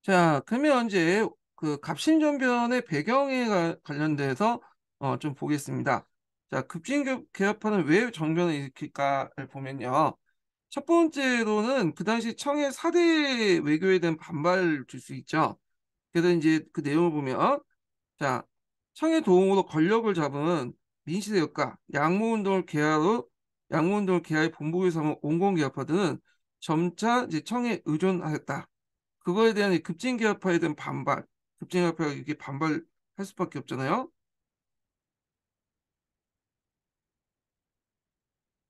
자, 그러면 이제 그 갑신전변의 배경에 관련돼서 좀 보겠습니다. 자, 급진개혁파는 왜 정변을 일으킬까를 보면요. 첫 번째로는 그 당시 청의 4대 외교에 대한 반발을 줄 수 있죠. 그래서 이제 그 내용을 보면, 자, 청의 도움으로 권력을 잡은 민시대역과 양모운동을 개하의 본보기 삼은 온건개혁파들은 점차 이제 청에 의존하였다. 그거에 대한 이 급진개혁파에 대한 반발, 급진개혁파가 이렇게 반발할 수밖에 없잖아요.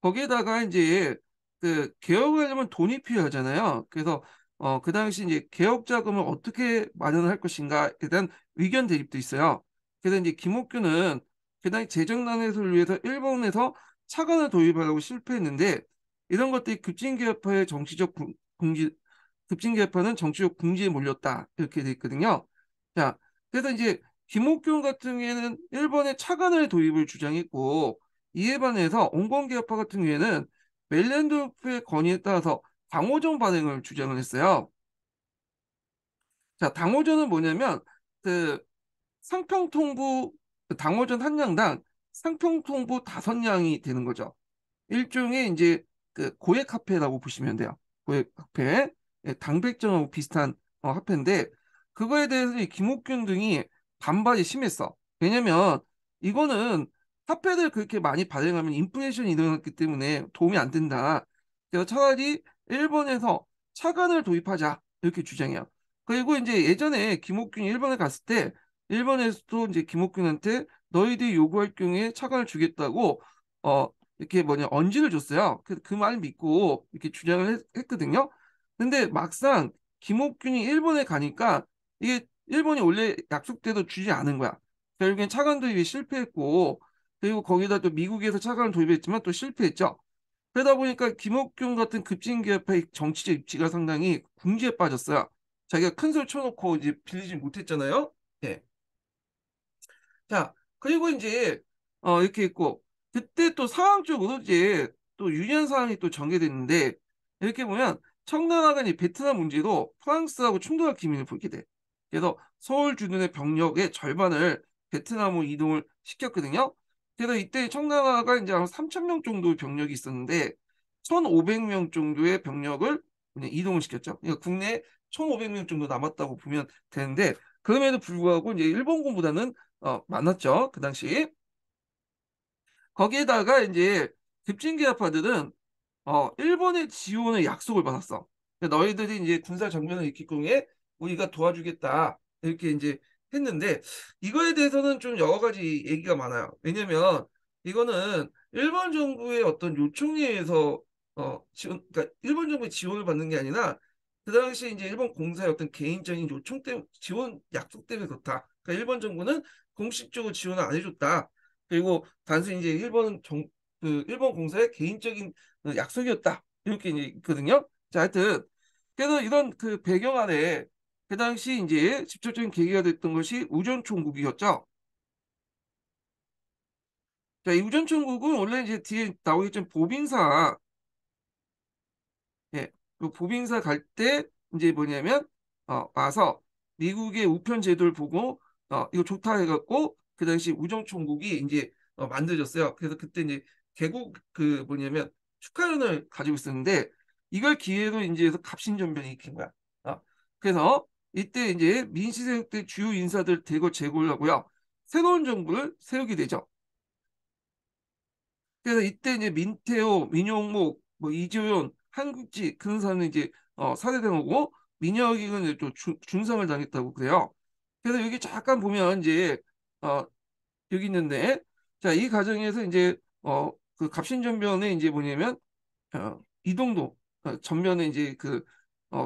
거기에다가 이제 그 개혁을 하려면 돈이 필요하잖아요. 그래서 그 당시 이제 개혁 자금을 어떻게 마련할 것인가에 대한 의견 대립도 있어요. 그래서 이제 김옥규는 그 당시 재정난 해소를 위해서 일본에서 차관을 도입하려고 실패했는데 이런 것들이 급진개혁파의 궁지, 급진개혁파는 정치적 궁지에 몰렸다 이렇게 돼 있거든요. 자, 그래서 이제 김옥균 같은 경우에는 일본의 차관을 도입을 주장했고 이에 반해서 온건개혁파 같은 경우에는 멜렌도프의 건의에 따라서 당호전 발행을 주장을 했어요. 자, 당호전은 뭐냐면 그 상평통부 그 당호전 한 양당 상평통부 5냥이 되는 거죠. 일종의 이제 그 고액 화폐라고 보시면 돼요. 고액 화폐, 예, 당백정하고 비슷한 화폐인데 그거에 대해서 이 김옥균 등이 반발이 심했어. 왜냐면 이거는 화폐를 그렇게 많이 발행하면 인플레이션이 일어났기 때문에 도움이 안 된다. 그래서 차라리 일본에서 차관을 도입하자 이렇게 주장해요. 그리고 이제 예전에 김옥균이 일본에 갔을 때 일본에서도 이제 김옥균한테 너희들이 요구할 경우에 차관을 주겠다고 어 이렇게 뭐냐 언지를 줬어요. 그 말 믿고 이렇게 주장을 했거든요. 근데 막상 김옥균이 일본에 가니까 이게 일본이 원래 약속대로 주지 않은 거야. 결국엔 차관 도입이 실패했고 그리고 거기다 또 미국에서 차관을 도입했지만 또 실패했죠. 그러다 보니까 김옥균 같은 급진개혁파의 정치적 입지가 상당히 궁지에 빠졌어요. 자기가 큰 소리 쳐놓고 이제 빌리지 못했잖아요. 예. 자, 그리고 이제 이렇게 있고 그때 또 상황적으로 이제 또 유리한 상황이 또 전개됐는데 이렇게 보면 청나라가 이 베트남 문제로 프랑스하고 충돌할 기미를 보이게 돼. 그래서 서울 주둔의 병력의 절반을 베트남으로 이동을 시켰거든요. 그래서 이때 청나라가 이제 한 3천 명 정도의 병력이 있었는데 1,500명 정도의 병력을 그냥 이동을 시켰죠. 그러니까 국내에 1,500명 정도 남았다고 보면 되는데 그럼에도 불구하고 이제 일본군보다는 많았죠. 그 당시. 거기에다가 이제 급진계파들은 일본의 지원의 약속을 받았어. 그러니까 너희들이 이제 군사 정면을 일으킬 경우에 우리가 도와주겠다. 이렇게 이제 했는데 이거에 대해서는 좀 여러 가지 얘기가 많아요. 왜냐면 이거는 일본 정부의 어떤 요청에 의해서 그러니까 일본 정부의 지원을 받는 게 아니라 그 당시 이제 일본 공사의 어떤 개인적인 요청 때문에 지원 약속 때문에 그렇다. 그러니까 일본 정부는 공식적으로 지원을 안 해줬다. 그리고 단순히 이제 일본 공사의 개인적인 약속이었다. 이렇게 이제 있거든요. 자, 하여튼 그래서 이런 그 배경 아래 그 당시 이제 직접적인 계기가 됐던 것이 우전총국이었죠. 자, 이 우전총국은 원래 이제 뒤에 나오겠지만 보빙사, 예, 그 보빙사 갈 때 이제 뭐냐면 와서 미국의 우편 제도를 보고 이거 좋다 해갖고 그 당시 우정총국이 이제 만들어졌어요. 그래서 그때 이제 개국 그 뭐냐면 축하연을 가지고 있었는데 이걸 기회로 이제 해서 갑신전변이 일으킨 거야. 어, 그래서 이때 이제 민시세력 때 주요 인사들 대거 제거를 하고요. 새로운 정부를 세우게 되죠. 그래서 이때 이제 민태호, 민용목, 뭐 이재용, 한국지 그런 사람은 이제 살해된 거고 민혁이는 이제 또 중상을 당했다고 그래요. 그래서 여기 잠깐 보면 이제 어, 여기 있는데 자, 이 과정에서 이제 그 갑신전변에 이제 뭐냐면 이동도 전면에 이제 그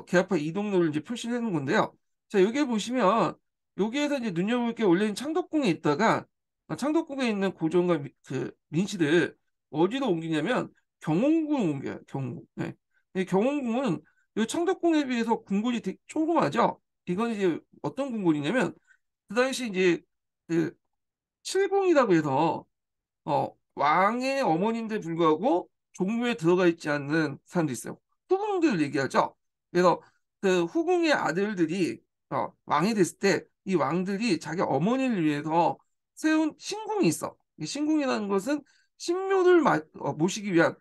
개화파 이동로를 이제 표시를 해놓은 건데요. 자, 여기 보시면 여기에서 이제 눈여볼 게 원래는 창덕궁에 있다가 창덕궁에 있는 고종과 그 민씨들 어디로 옮기냐면 경홍궁을 옮겨요. 경홍궁. 네. 이 경홍궁은 이 창덕궁에 비해서 궁궐이 되게 조그마죠. 이건 이제 어떤 궁궐이냐면 그 당시 이제 그 칠궁이라고 해서 왕의 어머니인데 불구하고 종묘에 들어가 있지 않는 사람도 있어요. 후궁들 얘기하죠. 그래서 그 후궁의 아들들이 왕이 됐을 때 이 왕들이 자기 어머니를 위해서 세운 신궁이 있어. 이 신궁이라는 것은 신묘를 모시기 위한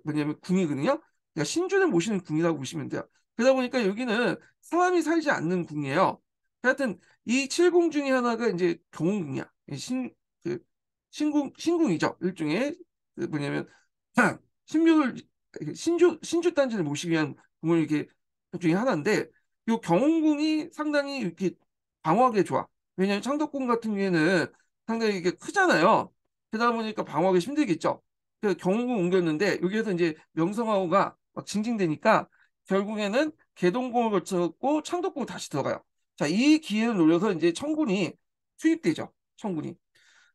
뭐냐면 궁이거든요. 그러니까 신주를 모시는 궁이라고 보시면 돼요. 그러다 보니까 여기는 사람이 살지 않는 궁이에요. 하여튼 이 칠궁 중에 하나가 이제 경운궁이야. 그 신궁이죠. 일종의 뭐냐면 신묘를 신주 단지를 모시기 위한 궁을 이렇게 그 중에 하나인데 이 경운궁이 상당히 이렇게 방어하기 좋아. 왜냐하면 창덕궁 같은 경우에는 상당히 이게 크잖아요. 그러다 보니까 방어하기 힘들겠죠. 그래서 경운궁 옮겼는데 여기에서 이제 명성황후가 막 징징대니까 결국에는 계동궁을 거쳤고 창덕궁을 다시 들어가요. 자, 이 기회를 노려서 이제 청군이 투입되죠. 청군이.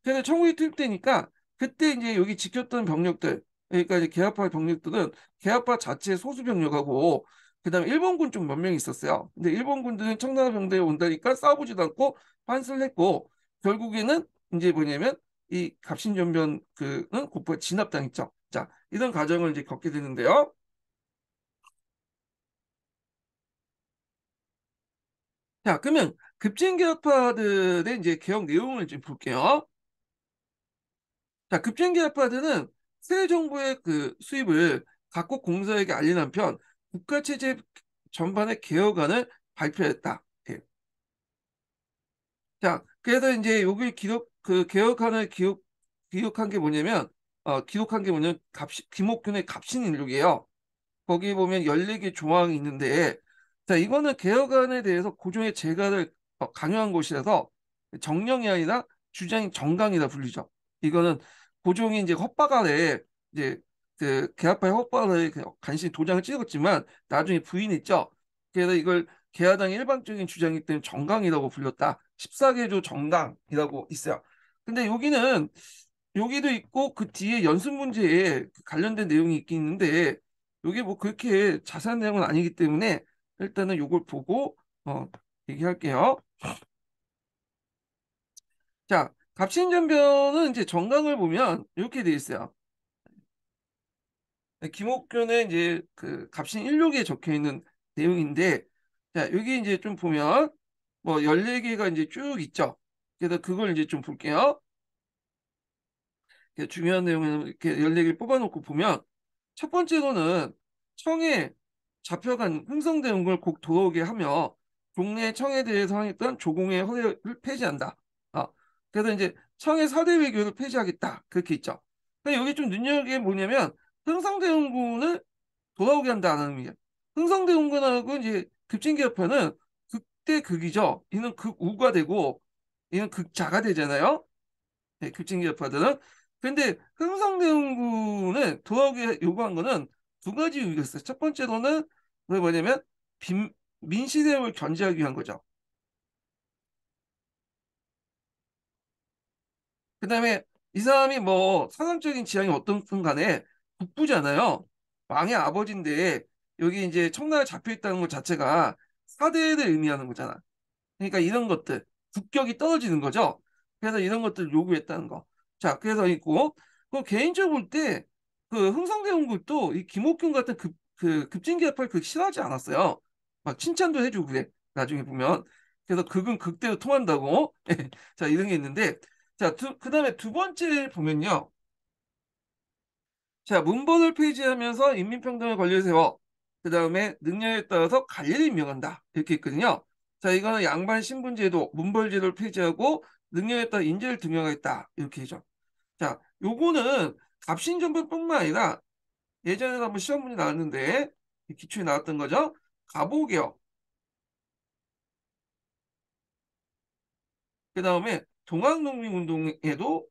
그래서 청군이 투입되니까 그때 이제 여기 지켰던 병력들, 그러니까 이제 계합파 병력들은 계합파 자체 소수 병력하고 그다음에 일본군 좀 몇 명 있었어요. 근데 일본군들은 청나라 병대에 온다니까 싸우지도 않고 환승을 했고 결국에는 이제 뭐냐면 이 갑신전변 그는 곧바로 진압당했죠. 자, 이런 과정을 이제 겪게 되는데요. 자, 그러면 급진계합파들의 이제 개혁 내용을 좀 볼게요. 자, 급진계합파들은 새 정부의 그 수입을 각국 공사에게 알린 한편 국가 체제 전반의 개혁안을 발표했다. 예. 자, 그래서 이제 여기 개혁안을 기록한 게 뭐냐면 기록한 게 뭐냐면 김옥균의 갑신일록이에요. 거기 보면 14개 조항이 있는데, 자, 이거는 개혁안에 대해서 고종의 재가를 강요한 것이라서 정령이 아니라 주장이 정강이라 불리죠. 이거는 고종이 이제 헛박 아래 이제 그 개화파의 헛박 아래 간신히 도장을 찍었지만 나중에 부인했죠. 그래서 이걸 개화당의 일방적인 주장이기 때문에 정강이라고 불렸다. 14개조 정강이라고 있어요. 근데 여기도 있고 그 뒤에 연습 문제에 관련된 내용이 있긴 있는데 이게 뭐 그렇게 자세한 내용은 아니기 때문에 일단은 요걸 보고 얘기할게요. 자, 갑신전변은 이제 정강을 보면 이렇게 돼 있어요. 김옥균의 이제 그 갑신일록에 적혀 있는 내용인데, 자, 여기 이제 좀 보면 뭐 14개가 이제 쭉 있죠. 그래서 그걸 이제 좀 볼게요. 중요한 내용을 이렇게 14개를 뽑아놓고 보면 첫 번째로는 청에 잡혀간 흥성대원군을 곧 돌아오게 하며 종래 청에 대해서 항했던 조공의 허례를 폐지한다. 아, 그래서 이제 청의 사대 외교를 폐지하겠다. 그렇게 있죠. 근데 여기 좀 눈여겨볼 게 뭐냐면 흥성대원군을 돌아오게 한다는 의미예요. 흥성대원군하고 이제 급진기업파는 극대 극이죠. 이는 극우가 되고 이는 극자가 되잖아요. 네, 급진기업파들은. 근데 흥성대원군을 돌아오게 요구한 거는 두 가지 이유가 있어요. 첫 번째로는 그게 뭐냐면 민시대를 견제하기 위한 거죠. 그다음에 이 사람이 뭐 사상적인 지향이 어떻든 간에 북부잖아요. 왕의 아버지인데 여기 이제 청나라에 잡혀 있다는 것 자체가 사대를 의미하는 거잖아. 그러니까 이런 것들 국격이 떨어지는 거죠. 그래서 이런 것들을 요구했다는 거. 자, 그래서 있고 개인적으로 볼 때 그 흥성대원군도 이 김옥균 같은 그 급진기합할 그 싫어하지 않았어요. 막 칭찬도 해주고 그래. 나중에 보면. 그래서 극은 극대로 통한다고. 자, 이런 게 있는데 자, 그다음에 두 번째 보면요. 자, 문벌을 폐지하면서 인민평등을 권리에 세워 그다음에 능력에 따라서 관리를 임명한다. 이렇게 있거든요. 자, 이거는 양반 신분제도, 문벌제도를 폐지하고 능력에 따라 인재를 등용하겠다. 이렇게 해죠. 자, 요거는 갑신전변뿐만 아니라 예전에 한번 시험 문제 나왔는데 기초에 나왔던 거죠. 갑오개혁, 그 다음에 동학농민운동에도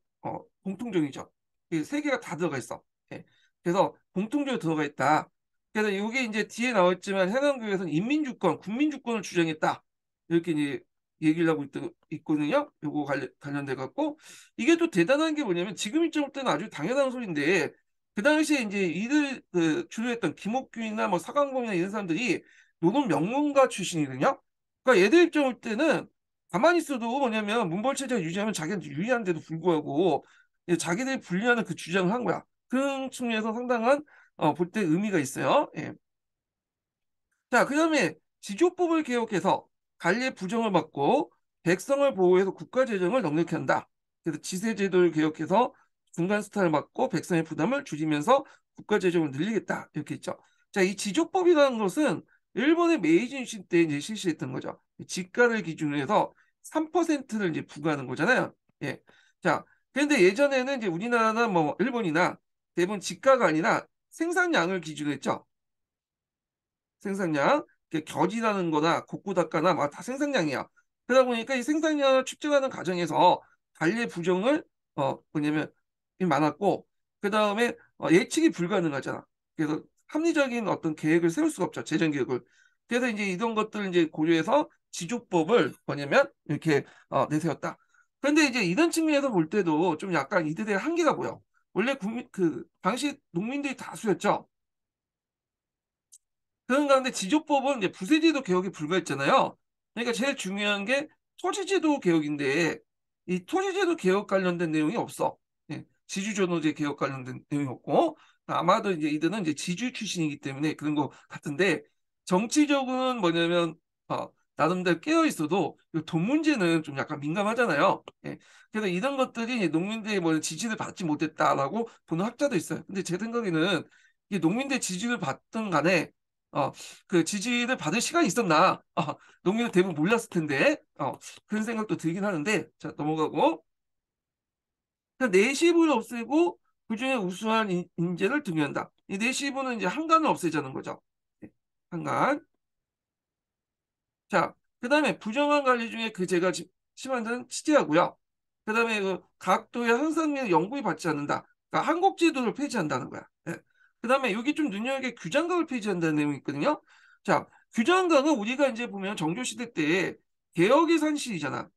공통적이죠. 이세 개가 다 들어가 있어. 예. 그래서 공통적으로 들어가 있다. 그래서 이게 이제 뒤에 나왔지만 해남교에서는 인민주권, 국민주권을 주장했다. 이렇게 이제 얘기를 하고 있거든요. 요거 관련돼 갖고 이게 또 대단한 게 뭐냐면 지금 입장 볼 때는 아주 당연한 소리인데 그 당시에 이제 이들 주도했던 김옥균이나 뭐 사강범이나 이런 사람들이 노동 명문가 출신이거든요. 그러니까 얘들 입장 볼 때는 가만히 있어도 뭐냐면 문벌체제가 유지하면 자기한테 유리한데도 불구하고 자기들이 불리하는 그 주장을 한 거야. 그런 측면에서 상당한 볼 때 의미가 있어요. 예. 자, 그다음에 지조법을 개혁해서 관리의 부정을 막고 백성을 보호해서 국가 재정을 넉넉히 한다. 그래서 지세제도를 개혁해서 중간 스타를 막고 백성의 부담을 줄이면서 국가 재정을 늘리겠다. 이렇게 있죠. 자, 이 지조법이라는 것은 일본의 메이지 유신 때 이제 실시했던 거죠. 지가를 기준으로 해서 3%를 이제 부과하는 거잖아요. 예. 자, 그런데 예전에는 이제 우리나라나 뭐 일본이나 대부분 지가가 아니라 생산량을 기준으로 했죠. 생산량. 겨지라는 거나 곡구닦아나 다 생산량이야. 그러다 보니까 이 생산량을 측정하는 과정에서 관리의 부정을 뭐냐면 많았고 그다음에 예측이 불가능하잖아. 그래서 합리적인 어떤 계획을 세울 수가 없죠. 재정 계획을. 그래서 이제 이런 것들을 이제 고려해서 지조법을 뭐냐면 이렇게 내세웠다. 그런데 이제 이런 측면에서 볼 때도 좀 약간 이들의 한계가 보여. 원래 국민 그 당시 농민들이 다수였죠. 그런 가운데 지조법은 이제 부세제도 개혁이 불가했잖아요. 그러니까 제일 중요한 게 토지제도 개혁인데 이 토지제도 개혁 관련된 내용이 없어. 예, 지주존호제 개혁 관련된 내용이 없고 아마도 이제 이들은 이제 지주 출신이기 때문에 그런 것 같은데 정치적으로는 뭐냐면 나름대로 깨어 있어도 이돈 문제는 좀 약간 민감하잖아요. 예, 그래서 이런 것들이 농민들의 뭐 지지를 받지 못했다라고 보는 학자도 있어요. 근데 제 생각에는 이 농민들 지지를 받든 간에 어, 그 지지를 받을 시간이 있었나? 농민은 대부분 몰랐을 텐데, 그런 생각도 들긴 하는데, 자, 넘어가고. 그냥 내시부를 없애고, 그중에 우수한 인재를 등용한다. 이 내시부는 이제 한간을 없애자는 거죠. 네, 한간. 자, 그 다음에 부정한 관리 중에 그 제가 심한 데는 취재하고요. 그 다음에 그 각도의 항상력 영구히 받지 않는다. 그러니까 한국제도를 폐지한다는 거야. 예. 그 다음에 여기 좀 눈여겨게 규장각을 폐지한다는 내용이 있거든요. 자, 규장각은 우리가 이제 보면 정조시대 때 개혁의 산실이잖아.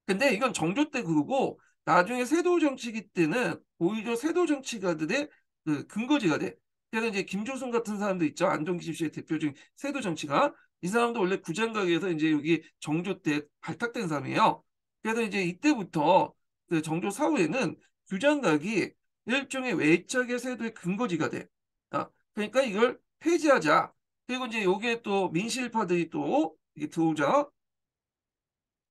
근데 이건 정조 때 그거고 나중에 세도 정치기 때는 오히려 세도 정치가들의 그 근거지가 돼. 그래서 이제 김조순 같은 사람도 있죠. 안동기 씨의 대표적인 세도 정치가 이 사람도 원래 구장각에서 이제 여기 정조 때 발탁된 사람이에요. 그래서 이제 이때부터 그 정조 사후에는 규장각이 일종의 외척의 세도의 근거지가 돼. 그러니까 이걸 폐지하자. 그리고 이제 여기에 또 민실파들이 또 이게 들어오자.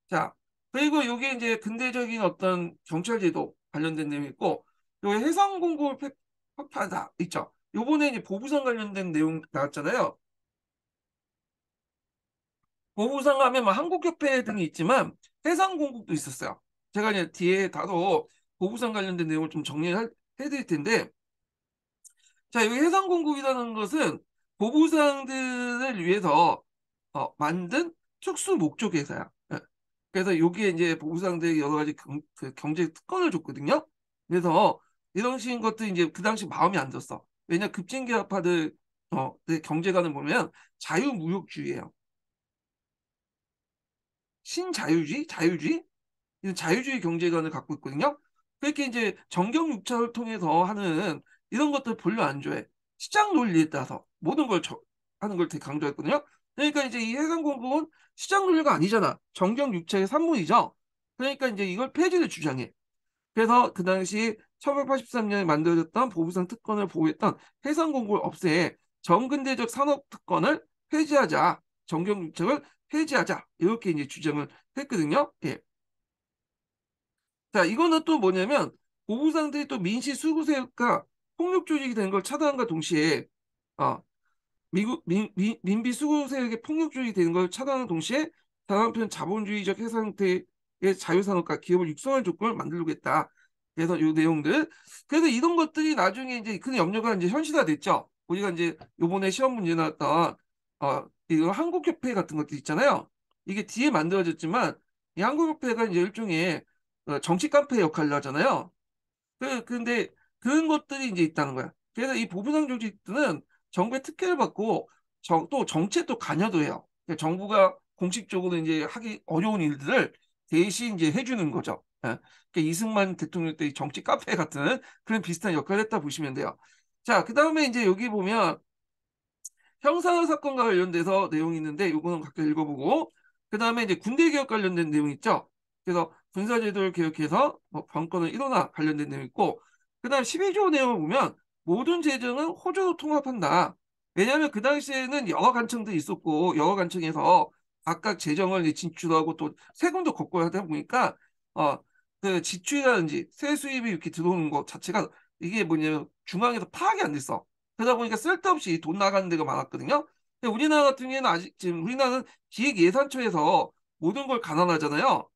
자, 그리고 이게 이제 근대적인 어떤 경찰제도 관련된 내용이 있고, 여기 해상공급을 확대하다 있죠. 요번에 이제 보부상 관련된 내용 나왔잖아요. 보부상 하면 뭐 한국협회 등이 있지만 해상공급도 있었어요. 제가 이제 뒤에 다도 보부상 관련된 내용을 좀 해드릴 텐데, 자, 여기 해상공급이라는 것은 보부상들을 위해서 만든 특수 목적 회사야. 예. 그래서 여기에 이제 보부상들이 여러 가지 그 경제 특권을 줬거든요. 그래서 이런 식인 것도 이제 그 당시 마음에 안 들었어. 왜냐 급진개혁파들 그 경제관을 보면 자유무역주의예요. 신자유주의, 자유주의, 이런 자유주의 경제관을 갖고 있거든요. 그렇게 이제 정경유착을 통해서 하는 이런 것들 별로 안 좋아해. 시장 논리에 따라서 모든 걸 하는 걸 되게 강조했거든요. 그러니까 이제 이 해상공급은 시장 논리가 아니잖아. 정경유착의 산물이죠. 그러니까 이제 이걸 폐지를 주장해. 그래서 그 당시 1983년에 만들어졌던 보부상 특권을 보호했던 해상공급을 없애 정근대적 산업 특권을 폐지하자. 정경유착을 폐지하자. 이렇게 이제 주장을 했거든요. 예. 자, 이거는 또 뭐냐면 보부상들이 또 민시 수구세력과 폭력 조직이 된 걸 차단함과 동시에 어, 민비 수구 세력의 폭력 조직이 되는 걸 차단하는 동시에 다른 한편 자본주의적 해상태의 자유산업과 기업을 육성할 조건을 만들려고 했다. 그래서 이 내용들. 그래서 이런 것들이 나중에 이제 그 염려가 이제 현실화됐죠. 우리가 이제 요번에 시험 문제 나왔던 이거 한국협회 같은 것들 있잖아요. 이게 뒤에 만들어졌지만 이 한국협회가 이제 일종의 정치 깡패 역할을 하잖아요. 근데 그런 것들이 이제 있다는 거야. 그래서 이 보부상 조직들은 정부의 특혜를 받고 또 정치에 또 관여도 해요. 그러니까 정부가 공식적으로 이제 하기 어려운 일들을 대신 이제 해주는 거죠. 예. 그러니까 이승만 대통령 때 정치 카페 같은 그런 비슷한 역할을 했다 보시면 돼요. 자, 그 다음에 이제 여기 보면 형사 사건과 관련돼서 내용이 있는데 이거는 각자 읽어보고 그 다음에 이제 군대 개혁 관련된 내용이 있죠. 그래서 군사제도를 개혁해서 뭐 방권을 일원화 관련된 내용이 있고 그 다음 12조 내용을 보면 모든 재정은 호주로 통합한다. 왜냐하면 그 당시에는 여러 관청도 있었고 여러 관청에서 각각 재정을 이제 진출하고 또 세금도 걷고 하다 보니까 어 그 지출이라든지 세 수입이 이렇게 들어오는 것 자체가 이게 뭐냐면 중앙에서 파악이 안 됐어. 그러다 보니까 쓸데없이 돈 나가는 데가 많았거든요. 근데 우리나라 같은 경우에는 아직 지금 우리나라는 기획예산처에서 모든 걸 가난하잖아요.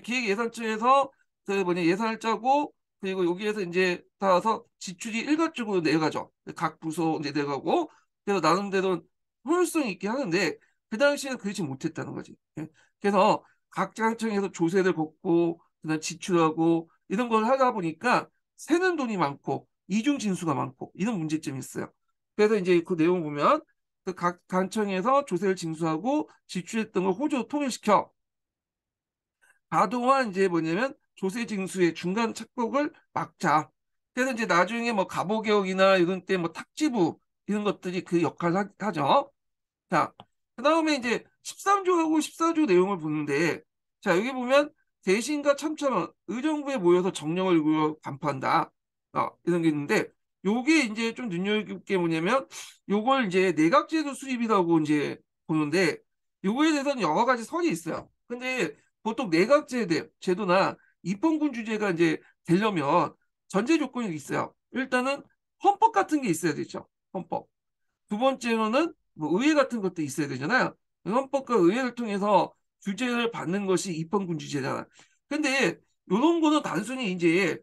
기획예산처에서 그 뭐냐 예산을 짜고 그리고 여기에서 이제 따라서 지출이 일괄적으로 내려가죠. 각 부서 이제 내려가고 그래서 나름대로 효율성 있게 하는데 그 당시에는 그렇지 못했다는 거지. 예. 그래서 각 장청에서 조세를 걷고 그다음 지출하고 이런 걸 하다 보니까 새는 돈이 많고 이중 징수가 많고 이런 문제점이 있어요. 그래서 이제 그 내용 보면 그 각 관청에서 조세를 징수하고 지출했던 걸 호주로 통일시켜 과도한 이제 뭐냐면 조세 징수의 중간 착복을 막자. 그래서 이제 나중에 뭐 갑오개혁이나 이런 때 뭐 탁지부 이런 것들이 그 역할을 하죠. 자, 그다음에 이제 13조하고 14조 내용을 보는데 자, 여기 보면 대신과 참참은 의정부에 모여서 정령을 이루어 반포한다. 이런 게 있는데 요게 이제 좀 눈여겨볼 뭐냐면 요걸 이제 내각제도 수립이라고 이제 보는데 요거에 대해서는 여러 가지 설이 있어요. 근데 보통 내각제 제도나 입헌군주제가 이제 되려면 전제 조건이 있어요. 일단은 헌법 같은 게 있어야 되죠. 헌법. 두 번째로는 뭐 의회 같은 것도 있어야 되잖아요. 헌법과 의회를 통해서 규제를 받는 것이 입헌군주제잖아. 근데 이런 거는 단순히 이제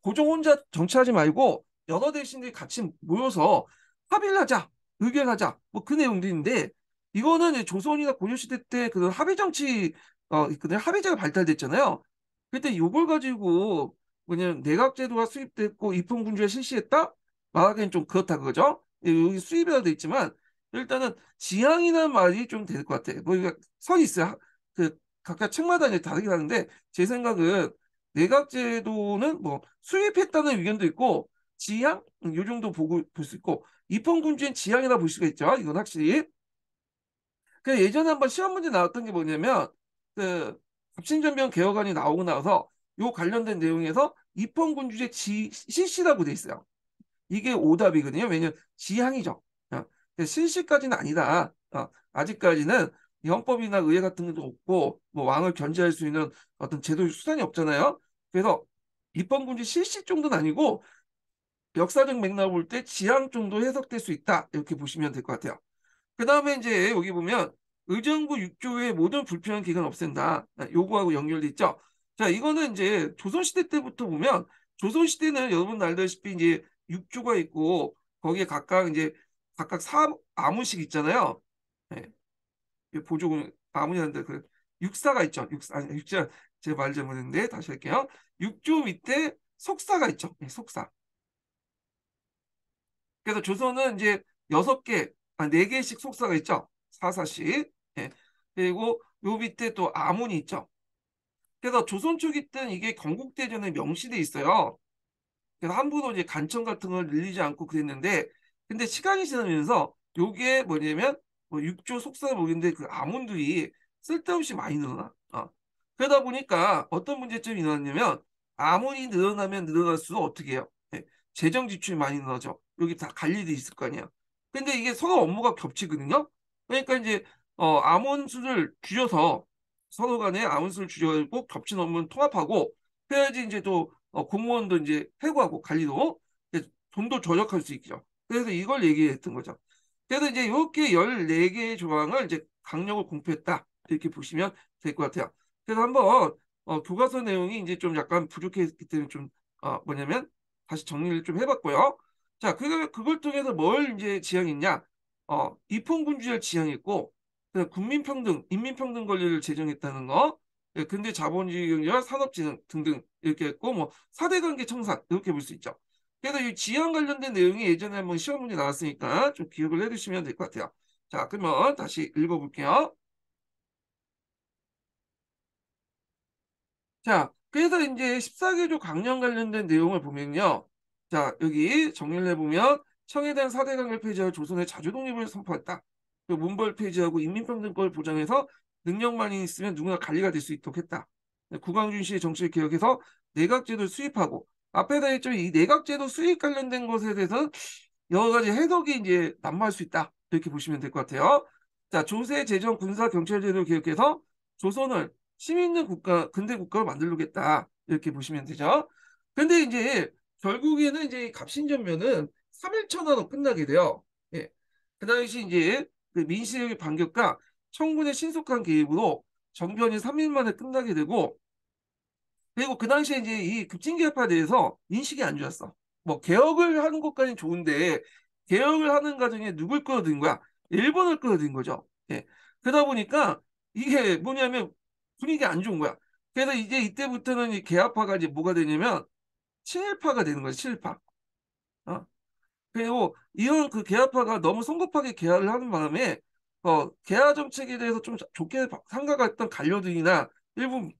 고종 혼자 정치하지 말고 여러 대신들이 같이 모여서 합의를 하자, 의결하자, 뭐 그 내용들인데 이거는 이제 조선이나 고려시대 때 그런 합의 정치, 그 합의제가 발달됐잖아요. 그때 이걸 가지고 그냥 내각제도가 수립됐고 입헌군주를 실시했다? 말하기엔 좀 그렇다 그거죠. 여기 수입이라고 돼 있지만 일단은 지향이라는 말이 좀 될 것 같아. 뭐 이거 선이 있어요. 그 각각 책마다 이제 다르긴 하는데 제 생각은 내각제도는 뭐 수립했다는 의견도 있고 지향 요 정도 보고 볼 수 있고 입헌군주의 지향이라 볼 수가 있죠. 이건 확실히. 그 예전에 한번 시험 문제 나왔던 게 뭐냐면 그 갑신전병 개혁안이 나오고 나서 요 관련된 내용에서 입헌군주제 실시라고 돼 있어요. 이게 오답이거든요. 왜냐면 지향이죠. 실시까지는 아니다. 아직까지는 이 헌법이나 의회 같은 것도 없고 뭐 왕을 견제할 수 있는 어떤 제도 수단이 없잖아요. 그래서 입헌군주 실시 정도는 아니고 역사적 맥락을 볼 때 지향 정도 해석될 수 있다. 이렇게 보시면 될 것 같아요. 그 다음에 이제 여기 보면 의정부 6조의 모든 불필요한 기간 없앤다. 요거하고 연결돼 있죠. 자, 이거는 이제 조선시대 때부터 보면 조선시대는 여러분 알다시피 이제 6조가 있고 거기에 각각 이제 각각 아문씩 있잖아요. 네. 보조군 아문이라는데 그 육사가 있죠. 육사 아니 육자 제가 말 잘못했는데 다시 할게요. 6조 밑에 속사가 있죠. 네, 속사. 그래서 조선은 이제 6개, 네 개씩 속사가 있죠. 사사씩. 예. 그리고 요 밑에 또 아문이 있죠. 그래서 조선 초기 때는 이게 건국대전에 명시돼 있어요. 그래서 함부로 이제 간청 같은 걸 늘리지 않고 그랬는데, 근데 시간이 지나면서 요게 뭐냐면 뭐 6조 속사를 모르겠는데 그 아문들이 쓸데없이 많이 늘어나. 그러다 보니까 어떤 문제점이 일어났냐면 아문이 늘어나면 늘어날수록 어떻게 해요? 예, 재정 지출이 많이 늘어져. 여기 다 갈 일이 있을 거 아니야. 근데 이게 서로 업무가 겹치거든요. 그러니까 이제 아문 수를 줄여서 서로 간에 아문 수를 줄여고 겹친 업무는 통합하고 해야지 이제 또 공무원도 이제 해고하고 관리도 이제 돈도 절약할 수 있죠. 그래서 이걸 얘기했던 거죠. 그래서 이제 이렇게 14개의 조항을 이제 강력을 공표했다. 이렇게 보시면 될 것 같아요. 그래서 한번 교과서 내용이 이제 좀 약간 부족했기 때문에 좀 뭐냐면 다시 정리를 좀 해봤고요. 자, 그걸 통해서 뭘 이제 지향했냐? 입헌군주의를 지향했고, 국민평등, 인민평등 권리를 제정했다는 거, 예, 근대 자본주의 경제와 산업진흥 등등 이렇게 했고, 뭐 4대 관계 청산 이렇게 볼 수 있죠. 그래서 이 지향 관련된 내용이 예전에 한번 시험 문제 나왔으니까 좀 기억을 해두시면 될 것 같아요. 자, 그러면 다시 읽어볼게요. 자, 그래서 이제 14개조 강령 관련된 내용을 보면요. 자, 여기 정리를 해보면 청에 대한 4대 강령 폐지하고 조선의 자주 독립을 선포했다. 그 문벌 폐지하고 인민평등권을 보장해서 능력만 있으면 누구나 관리가 될 수 있도록 했다. 구광준 씨의 정치를 개혁해서 내각제도를 수립하고 앞에다 했죠. 이 내각제도 수립 관련된 것에 대해서는 여러 가지 해석이 이제 난무할 수 있다. 이렇게 보시면 될 것 같아요. 자, 조세, 제정, 군사, 경찰 제도를 개혁해서 조선을 힘 있는 국가, 근대 국가로 만들려겠다. 이렇게 보시면 되죠. 근데 이제 결국에는 이제 갑신전면은 3일천하로 끝나게 돼요. 예. 그 당시 이제 그 민심의 반격과 청군의 신속한 개입으로 정변이 3일 만에 끝나게 되고, 그리고 그 당시에 이제 이 급진개혁파에 대해서 인식이 안 좋았어. 뭐 개혁을 하는 것까지는 좋은데 개혁을 하는 과정에 누굴 끌어들인 거야? 일본을 끌어들인 거죠. 예. 그러다 보니까 이게 뭐냐면 분위기가 안 좋은 거야. 그래서 이제 이때부터는 이 개혁파가 이제 뭐가 되냐면 친일파가 되는 거야, 친일파. 어? 그리고 이런 그 개화파가 너무 성급하게 개화를 하는 바람에 개화 정책에 대해서 좀 좋게 생각했던 관료들이나 일부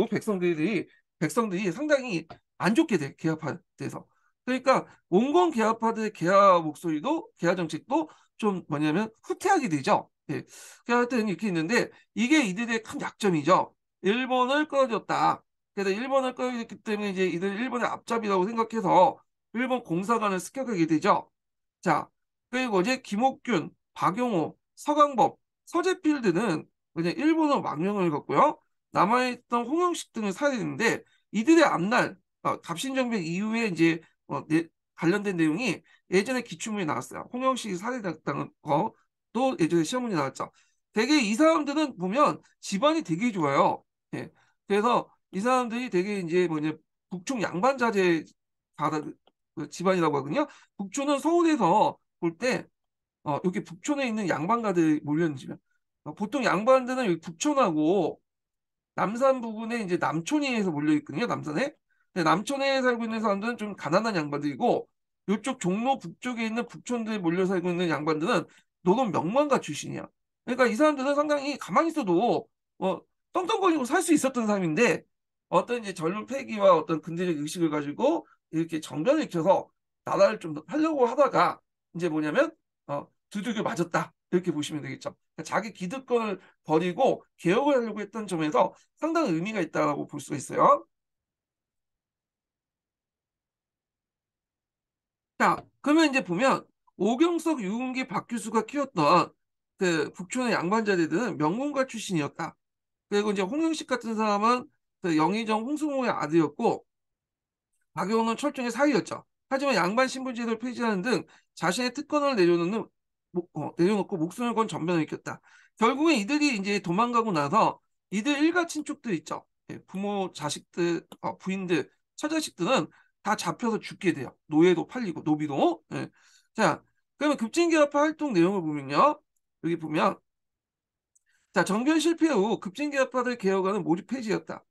백성들이 상당히 안 좋게 돼 개화파에 대해서. 그러니까 온건 개화파들의 개화 목소리도 개화 정책도 좀 뭐냐면 후퇴하게 되죠. 예. 하여튼 이렇게 있는데 이게 이들의 큰 약점이죠. 일본을 끌어줬다. 그래서 일본을 끌어줬기 때문에 이제 이들 일본의 앞잡이라고 생각해서 일본 공사관을 습격하게 되죠. 자, 그리고 이제 김옥균, 박용호, 서강법, 서재필드는 그냥 일본어 망명을 겪고요. 남아있던 홍영식 등을 살해했는데 이들의 앞날 갑신정변 이후에 이제 관련된 내용이 예전에 기출문에 나왔어요. 홍영식이 살해당한 거도 예전에 시험문에 나왔죠. 되게 이 사람들은 보면 집안이 되게 좋아요. 예. 그래서 이 사람들이 되게 이제 뭐냐 북총 양반 자제 받아 그 집안이라고 하거든요. 북촌은 서울에서 볼 때 여기 북촌에 있는 양반가들 몰려있는 집이야. 보통 양반들은 여기 북촌하고 남산 부분에 이제 남촌에서 몰려있거든요. 남산에. 근데 남촌에 살고 있는 사람들은 좀 가난한 양반들이고 이쪽 종로 북쪽에 있는 북촌들에 몰려 살고 있는 양반들은 노동 명문가 출신이야. 그러니까 이 사람들은 상당히 가만히 있어도 떵떵거리고 살 수 있었던 사람인데 어떤 이제 젊은 패기와 어떤 근대적 의식을 가지고 이렇게 정변을 익혀서 나라를 좀 하려고 하다가 이제 뭐냐면 두들겨 맞았다. 이렇게 보시면 되겠죠. 그러니까 자기 기득권을 버리고 개혁을 하려고 했던 점에서 상당히 의미가 있다고 볼 수가 있어요. 자, 그러면 이제 보면 오경석, 유흥기, 박규수가 키웠던 그 북촌의 양반자리들은 명문가 출신이었다. 그리고 이제 홍영식 같은 사람은 그 영의정 홍승호의 아들이었고 박용은 철저히 사위였죠. 하지만 양반 신분제도를 폐지하는 등 자신의 특권을 내려놓고 목숨을 건 전변을 일으켰다. 결국엔 이들이 이제 도망가고 나서 이들 일가 친척들 있죠. 예, 부모, 자식들, 부인들, 처자식들은 다 잡혀서 죽게 돼요. 노예도 팔리고 노비도. 예. 자, 그러면 급진개혁파 활동 내용을 보면요. 여기 보면 자, 정변 실패 후 급진개혁파를 개혁하는 모두 폐지되었다.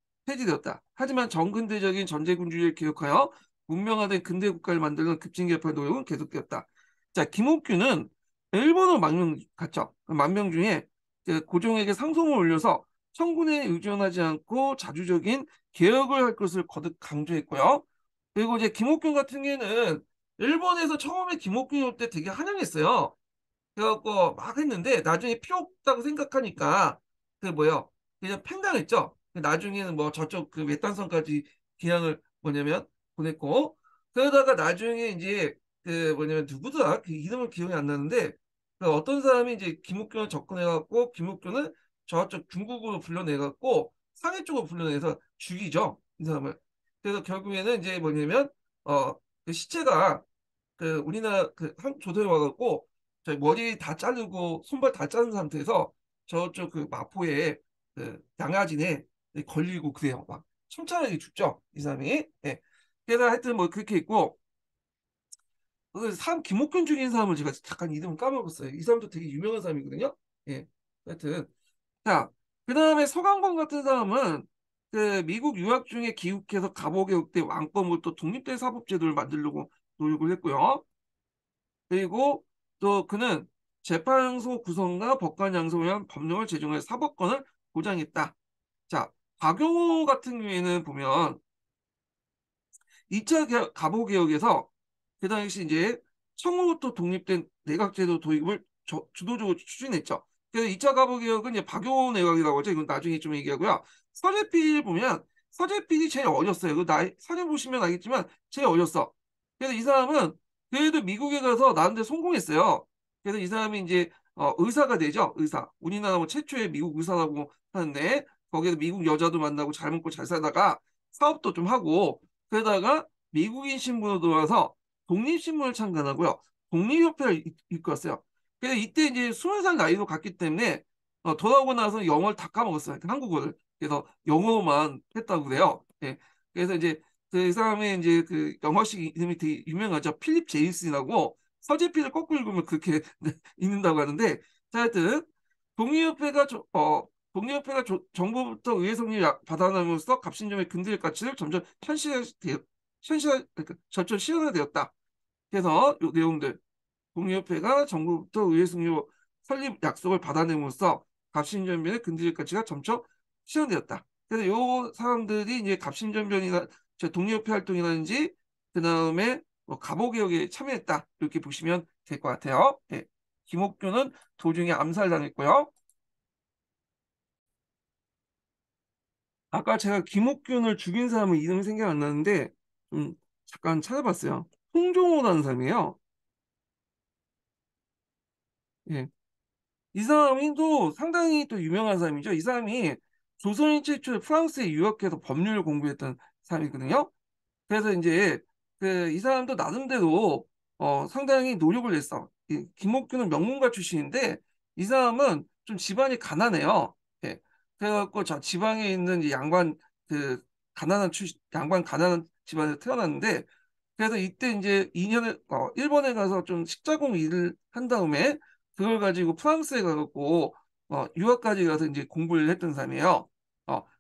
하지만 정근대적인 전제군주의를 개혁하여 문명화된 근대 국가를 만드는 급진개혁파 노력은 계속되었다. 자, 김옥규는 일본어 망명 갔죠. 그 망명 중에 그 고종에게 상소문을 올려서 청군에 의존하지 않고 자주적인 개혁을 할 것을 거듭 강조했고요. 그리고 이제 김옥균 같은 경우에는 일본에서 처음에 김옥균이 올 때 되게 환영했어요. 그래갖고 막 했는데 나중에 필요 없다고 생각하니까 그 뭐요 그냥 팽당했죠. 나중에는 뭐 저쪽 그 외딴섬까지 기항을 뭐냐면 보냈고 그러다가 나중에 이제 그 뭐냐면 누구더라 그 이름을 기억이 안 나는데 그 어떤 사람이 이제 김옥균을 접근해갖고 김옥균을 저쪽 중국으로 불러내갖고 상해 쪽으로 불러내서 죽이죠 이 사람을. 그래서 결국에는 이제 뭐냐면 그 시체가 그 우리나라 그 조선에 와갖고 저희 머리 다 자르고 손발 다 자른 상태에서 저쪽 그 마포에 그 양아진에 걸리고 그래요. 막 천천하게 죽죠 이 사람이. 예. 그래서 하여튼 뭐 그렇게 있고 그 사람 김옥균 죽인 사람을 제가 잠깐 이름을 까먹었어요. 이 사람도 되게 유명한 사람이거든요. 예. 하여튼 자 그다음에 서강번 같은 사람은 그 미국 유학 중에 귀국해서 갑오개혁 때 왕권으로 또 독립된 사법제도를 만들려고 노력을 했고요. 그리고 또 그는 재판소 구성과 법관 양성을 위한 법령을 제정해 사법권을 보장했다. 자, 박용호 같은 경우에는 보면 2차 갑오개혁에서 그 당시 이제 청구부터 독립된 내각제도 도입을 주도적으로 추진했죠. 그래서 2차 갑오개혁은 이제 박용호 내각이라고 하죠. 이건 나중에 좀 얘기하고요. 서재필 보면 서재필이 제일 어렸어요. 그 나이 사진 보시면 알겠지만 제일 어렸어. 그래서 이 사람은 그래도 미국에 가서 나름대로 성공했어요. 그래서 이 사람이 이제 의사가 되죠. 의사. 우리나라 뭐 최초의 미국 의사라고 하는데 거기서 미국 여자도 만나고 잘 먹고 잘 살다가 사업도 좀 하고 그러다가 미국인 신분으로 들어와서 독립신문을 창간하고요. 독립협회를 이끌었어요. 그래서 이때 이제 20살 나이로 갔기 때문에 돌아오고 나서 영어를 다 까먹었어요. 한국어를. 그래서 영어로만 했다고 그래요. 예. 그래서 이제 그 사람의 이제 그 영어식 이름이 되게 유명하죠. 필립 제임스라고 서재필을 거꾸로 읽으면 그렇게 읽는다고 하는데 자, 하여튼 독립협회가 정부부터 의회 성립 받아남으로써 갑신점의 근대적 가치를 점점 점점 실현화되었다. 그래서 이 내용들 독립협회가 정부부터 의회 성립 설립 약속을 받아내므로써 갑신전변의 근대적 가치가 점점 실현되었다. 그래서 요 사람들이 이제 갑신전변이나 독립협회 활동이라든지 그 다음에 뭐 갑오개혁에 참여했다 이렇게 보시면 될 것 같아요. 네. 김옥규는 도중에 암살당했고요. 아까 제가 김옥균을 죽인 사람의 이름이 생각 안 나는데 잠깐 찾아봤어요. 홍종호라는 사람이에요. 예. 이 사람이 또 상당히 또 유명한 사람이죠. 이 사람이 조선인 최초의 프랑스에 유학해서 법률을 공부했던 사람이거든요. 그래서 이제 그 이 사람도 나름대로 상당히 노력을 했어. 이 김옥균은 명문가 출신인데 이 사람은 좀 집안이 가난해요. 예. 그래갖고 저 지방에 있는 이 양반 그 양반 가난한 집안에서 태어났는데 그래서 이때 이제 2년을 일본에 가서 좀 식자공 일을 한 다음에 그걸 가지고 프랑스에 가갖고 유학까지 가서 이제 공부를 했던 사람이에요.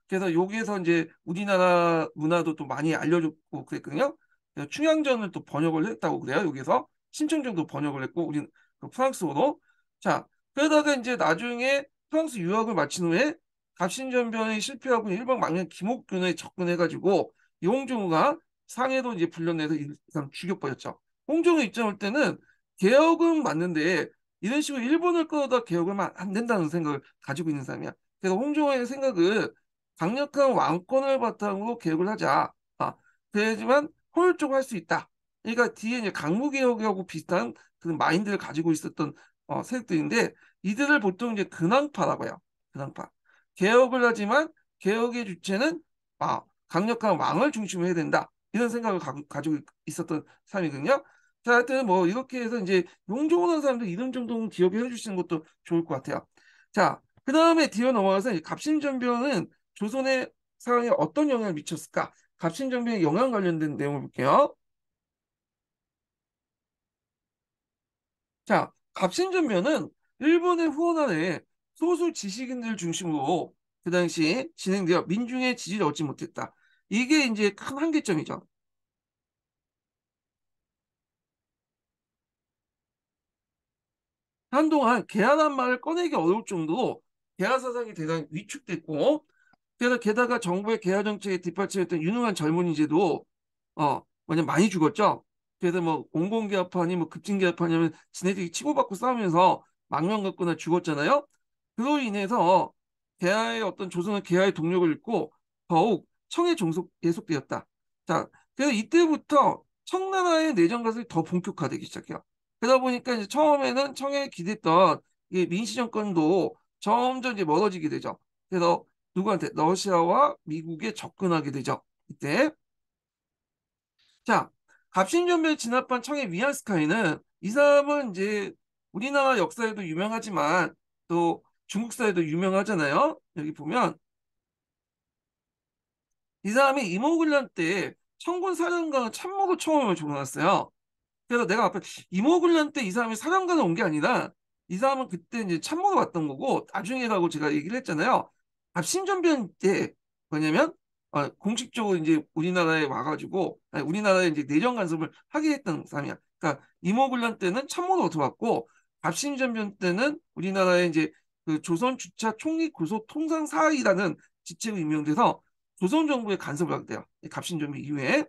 그래서 여기에서 이제 우리나라 문화도 또 많이 알려줬고 그랬거든요. 그래서 춘향전을 또 번역을 했다고 그래요. 여기서 심청전도 번역을 했고 우리 그 프랑스어로. 자, 그러다가 이제 나중에 프랑스 유학을 마친 후에 갑신전변에 실패하고 일본 망령 김옥균에 접근해가지고 이홍종우가 상해도 이제 불려내서 이 사람 죽여버렸죠. 홍종우 입장할 때는 개혁은 맞는데 이런 식으로 일본을 끌어다 개혁을 하면 안 된다는 생각을 가지고 있는 사람이야. 그래서 홍종우의 생각은 강력한 왕권을 바탕으로 개혁을 하자. 그래야지만 효율적으로 할 수 있다. 그러니까 뒤에 이제 강무개혁하고 비슷한 그런 마인드를 가지고 있었던 세력들인데 이들을 보통 이제 근황파라고 해요. 근황파. 개혁을 하지만 개혁의 주체는 강력한 왕을 중심으로 해야 된다. 이런 생각을 가지고 있었던 사람이거든요. 자, 하여튼 뭐 이렇게 해서 이제 용종하는 사람들 이름 정도는 기억해 주시는 것도 좋을 것 같아요. 자, 그 다음에 뒤로 넘어가서 갑신전변은 조선의 상황에 어떤 영향을 미쳤을까? 갑신정변의 영향 관련된 내용을 볼게요. 자, 갑신전변은 일본의 후원 아래 소수 지식인들 중심으로 그 당시 진행되어 민중의 지지를 얻지 못했다. 이게 이제 큰 한계점이죠. 한동안 개화란 말을 꺼내기 어려울 정도로 개화 사상이 대단히 위축됐고, 그래서 게다가 정부의 개화 정책에 뒷받침했던 유능한 젊은이제도 뭐냐 많이 죽었죠. 그래서 뭐 공공개화파니 뭐 급진개화파냐면 지네들이 치고받고 싸우면서 망명 갖거나 죽었잖아요. 그로 인해서 개화의 어떤 조선은 개화의 동력을 잃고 더욱 청의 종속 계속되었다. 자, 그래서 이때부터 청나라의 내정 가설이 더 본격화되기 시작해요. 그러다 보니까 이제 처음에는 청에 기댔던 이 민씨 정권도 점점 이제 멀어지게 되죠. 그래서 누구한테? 러시아와 미국에 접근하게 되죠. 이때. 자, 갑신전변 진압한 청의 위안스카이는 이 사람은 이제 우리나라 역사에도 유명하지만 또 중국사에도 유명하잖아요. 여기 보면 이 사람이 이모군란 때 청군 사령관을 참모로 처음으로 조명했어요. 그래서 내가 앞에 이모군란 때 이 사람이 사령관을 온 게 아니라 이 사람은 그때 이제 참모로 왔던 거고 나중에라고 제가 얘기를 했잖아요. 갑신전변 때 뭐냐면 공식적으로 이제 우리나라에 와가지고 아니, 우리나라에 이제 내정 간섭을 하게 했던 사람이야. 그러니까 이모군란 때는 참모로 들어왔고 갑신전변 때는 우리나라에 이제 그 조선 주차 총리 고소 통상사이라는 직책을 임명돼서 조선 정부에 간섭을 하게 돼요. 갑신전변 이후에.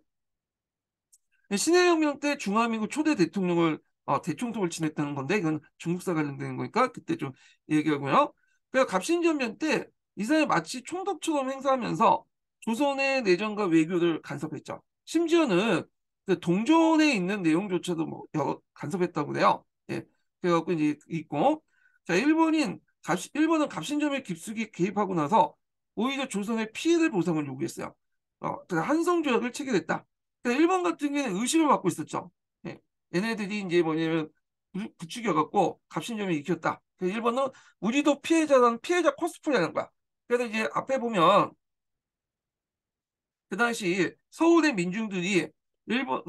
신해혁명 때 중화민국 초대 대통령을 대총통을 지냈다는 건데 이건 중국사 관련된 거니까 그때 좀 얘기하고요. 그래서 갑신전변 때 이 사람이 마치 총독처럼 행사하면서 조선의 내정과 외교를 간섭했죠. 심지어는 그 동전에 있는 내용조차도 뭐 간섭했다고 해요. 예. 그래갖고 이제 있고, 자, 일본은 갑신점의 깊숙이 개입하고 나서 오히려 조선의 피해를 보상을 요구했어요. 그 한성조약을 체결했다. 그래서 일본 같은 경우에는 의심을 받고 있었죠. 예. 얘네들이 이제 뭐냐면 부추겨갖고 갑신점이 익혔다. 그래서 일본은 우리도 피해자는 피해자 코스프레 하는 거야. 그래서 이제 앞에 보면 그 당시 서울의 민중들이 일본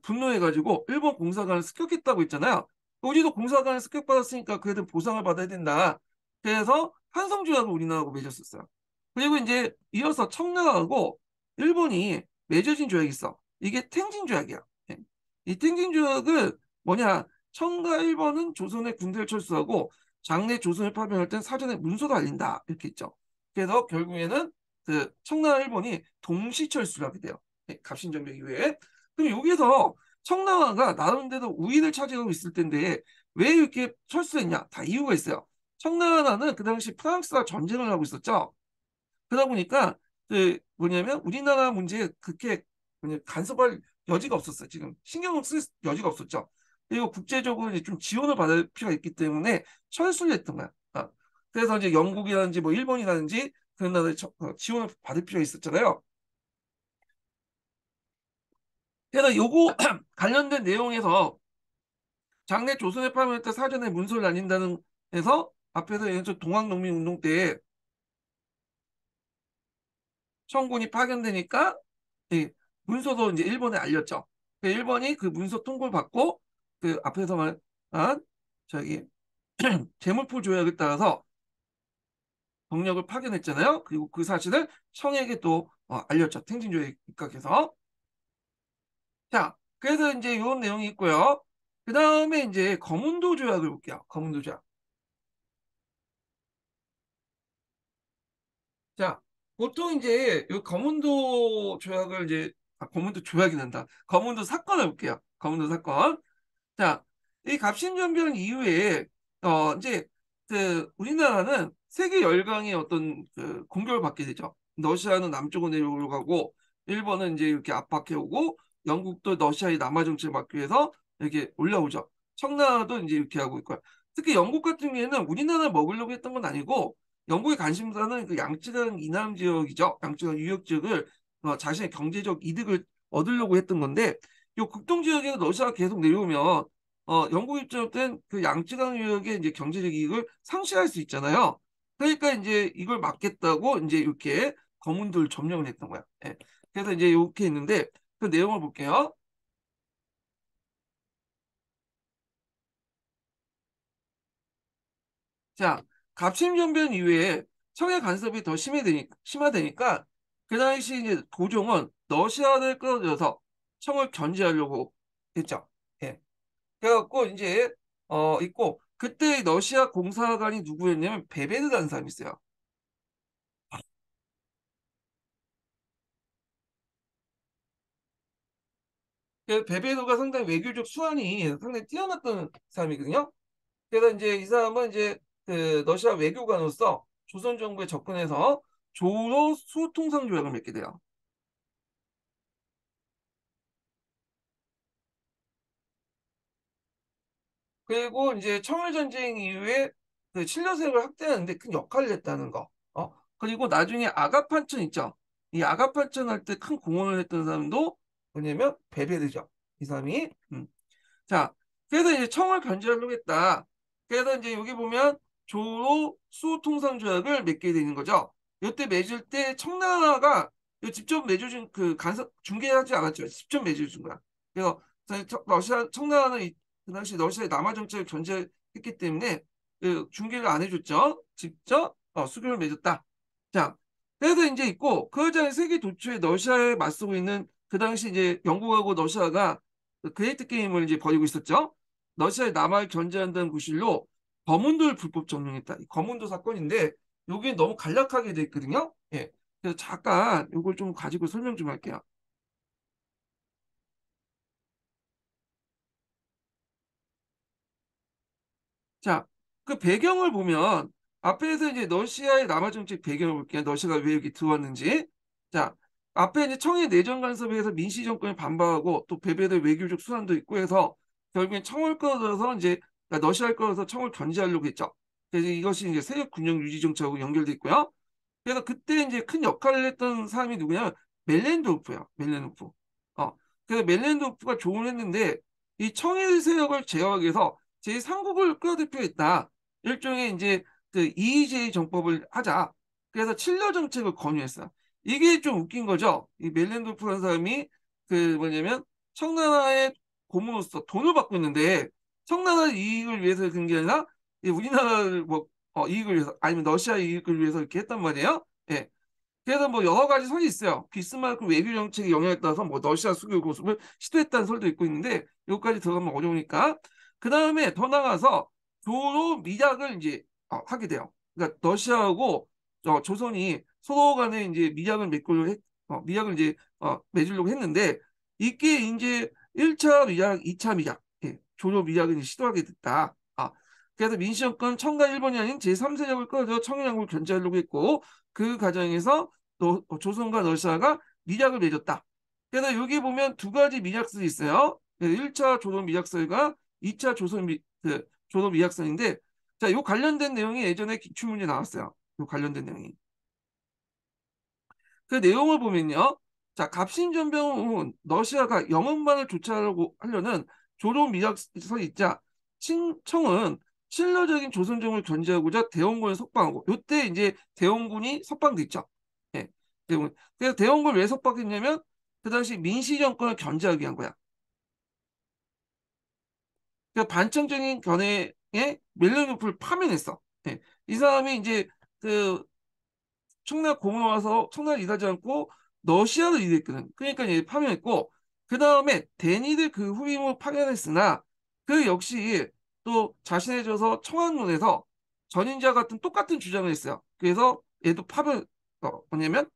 분노해가지고 일본 공사관을 습격했다고 했잖아요. 우리도 공사관을 습격받았으니까 그래도 보상을 받아야 된다. 그래서 한성조약을 우리나라하고 맺었었어요. 그리고 이제 이어서 청나라하고 일본이 맺어진 조약이 있어. 이게 탱진 조약이야. 예. 이 탱진 조약은 뭐냐? 청과 일본은 조선의 군대를 철수하고 장래 조선을 파병할 땐 사전에 문서도 알린다. 이렇게 있죠. 그래서 결국에는 그 청나라 일본이 동시 철수를 하게 돼요. 네, 갑신정변 이후에. 그럼 여기서 청나라가 나름대로 우위를 차지하고 있을 텐데 왜 이렇게 철수했냐? 다 이유가 있어요. 청나라는 그 당시 프랑스와 전쟁을 하고 있었죠. 그러다 보니까 그 뭐냐면 우리나라 문제에 그렇게 간섭할 여지가 없었어요. 지금 신경을 쓸 여지가 없었죠. 그리고 국제적으로 이제 좀 지원을 받을 필요가 있기 때문에 철수를 했던 거야. 그래서 이제 영국이라든지 뭐 일본이라든지 그런 나라에 지원을 받을 필요가 있었잖아요. 그래서 요거 관련된 내용에서 장내 조선의 파면할 때 사전에 문서를 날린다는 해서 앞에서 예전 동학농민운동 때 청군이 파견되니까 이 문서도 이제 일본에 알렸죠. 일본이 그 문서 통보를 받고 그 앞에서 말한 저기 제물포 조약에 따라서 병력을 파견했잖아요. 그리고 그 사실을 청에게 또 알렸죠. 탱진조약에 입각해서. 자, 그래서 이제 이런 내용이 있고요. 그 다음에 이제 거문도 조약을 볼게요. 거문도 조약. 자, 보통 이제 이 거문도 조약을 이제 거문도 조약이 난다. 거문도 사건을 볼게요. 거문도 사건. 자, 이 갑신정변 이후에 이제 그 우리나라는 세계 열강의 어떤 그 공격을 받게 되죠. 러시아는 남쪽으로 내려가고 일본은 이제 이렇게 압박해오고 영국도 러시아의 남하 정책을 막기 위해서 이렇게 올라오죠. 청나라도 이제 이렇게 하고 있고요. 특히 영국 같은 경우에는 우리나라를 먹으려고 했던 건 아니고 영국의 관심사는 그 양쯔강 이남 지역이죠. 양쯔강 유역 지역을 자신의 경제적 이득을 얻으려고 했던 건데 이 극동 지역에서 러시아가 계속 내려오면 영국 입장에서는 그 양쯔강 유역의 이제 경제적 이익을 상실할 수 있잖아요. 그러니까 이제 이걸 막겠다고 이제 이렇게 거문들 점령을 했던 거야. 예. 그래서 이제 이렇게 있는데 그 내용을 볼게요. 자, 갑신정변 이후에 청해 간섭이 더 심화되니까 그 당시 이제 고종은 러시아를 끌어들여서 청을 견제하려고 했죠. 예. 그래갖고 이제 있고 그때 러시아 공사관이 누구였냐면 베베르라는 사람이 있어요. 그 베베르가 상당히 외교적 수완이 상당히 뛰어났던 사람이거든요. 그래서 이제 이 사람은 이제 그 러시아 외교관으로서 조선 정부에 접근해서 조로 수통상 조약을 맺게 돼요. 그리고 이제 청일전쟁 이후에 그 신라세력을 확대하는데 큰 역할을 했다는 거. 그리고 나중에 아가판천 있죠. 이 아가판천 할 때 큰 공헌을 했던 사람도 뭐냐면 베베르죠. 이 사람이. 자, 그래서 이제 청을 견제하려고 했다. 그래서 이제 여기 보면 조로 수통상조약을 맺게 되는 거죠. 이때 맺을 때 청나라가 직접 맺어준 그 간섭 중개하지 않았죠. 직접 맺어준 거야. 그래서 러시아 청나라는 그 당시 러시아의 남하 정책을 견제했기 때문에 그 중개를 안 해줬죠. 직접 수교를 맺었다. 자, 그래서 이제 있고 그 여자의 세계 도처에 러시아에 맞서고 있는 그 당시 이제 영국하고 러시아가 그 그레이트 게임을 이제 벌이고 있었죠. 러시아의 남하를 견제한다는 구실로 거문도를 불법 점령했다. 이 거문도 사건인데 여기 너무 간략하게 돼 있거든요. 예. 그래서 잠깐 이걸 좀 가지고 설명 좀 할게요. 자, 그 배경을 보면 앞에서 이제 러시아의 남하 정책 배경을 볼게요. 러시아가 왜 여기 들어왔는지. 자, 앞에 이제 청해 내전 간섭에 의해서 민씨 정권이 반발하고 또 베베의 외교적 수단도 있고 해서 결국엔 청을 끌어들여서 이제 그러니까 러시아를 끌어서 청을 견제하려고 했죠. 그래서 이것이 이제 세력 균형 유지 정책하고 연결돼 있고요. 그래서 그때 이제 큰 역할을 했던 사람이 누구냐면 멜렌도프예요. 멜렌도프. 어. 그래서 멜렌도프가 조언을 했는데 이 청일 세력을 제어하기 위해서 제3국을 끌어들여야겠다. 일종의 이제 그 이의제의 정법을 하자. 그래서 칠러 정책을 권유했어요. 이게 좀 웃긴 거죠. 이 멜렌도프라는 사람이 그 뭐냐면 청나라의 고문으로서 돈을 받고 있는데 청나라 이익을 위해서 그런 게 아니라 이 우리나라를 뭐 이익을 위해서 아니면 러시아 이익을 위해서 이렇게 했단 말이에요. 예. 그래서 뭐 여러 가지 설이 있어요. 비스마르크 외교 정책의 영향에 따라서 뭐 러시아 수교 고습을 시도했다는 설도 있고 있는데 여기까지 들어가면 어려우니까 그 다음에 더 나가서 조로 미약을 이제 하게 돼요. 그러니까 러시아하고 조선이 서로 간에 이제 미약을 맺고 미약을 이제 맺으려고 했는데 이게 이제 1차 미약, 2차 미약, 예, 조로 미약을 시도하게 됐다. 그래서 민씨정권 청과 일본이 아닌 제3세력을 끌어들여 청해양국을 견제하려고 했고 그 과정에서 또 조선과 러시아가 미약을 맺었다. 그래서 여기 보면 두 가지 미약설이 있어요. 1차 조선 미약설과 2차 조선 미약설인데 자, 요 관련된 내용이 예전에 기출문제 나왔어요. 요 관련된 내용이. 그 내용을 보면요. 자, 갑신전병은 러시아가 영흥만을 조차하려고 하려는 조로 미약설이 있자 친청은 신라적인 조선정을 견제하고자 대원군을 석방하고 요때 이제 대원군이 석방됐죠. 예. 대원군. 그래서 대원군을 왜 석방했냐면 그 당시 민씨 정권을 견제하기 위한 거야. 그러니까 반청적인 견해에 멜레노프를 파면했어. 예. 이 사람이 이제 그 청나라 공을 와서 청나라를 일하지 않고 러시아를 일했거든. 그러니까 이제 파면했고 그 다음에 데니드 그 후임을 파견했으나 그 역시 또 자신해져서 청안론에서 전인자 같은 똑같은 주장을 했어요. 그래서 얘도 뭐냐면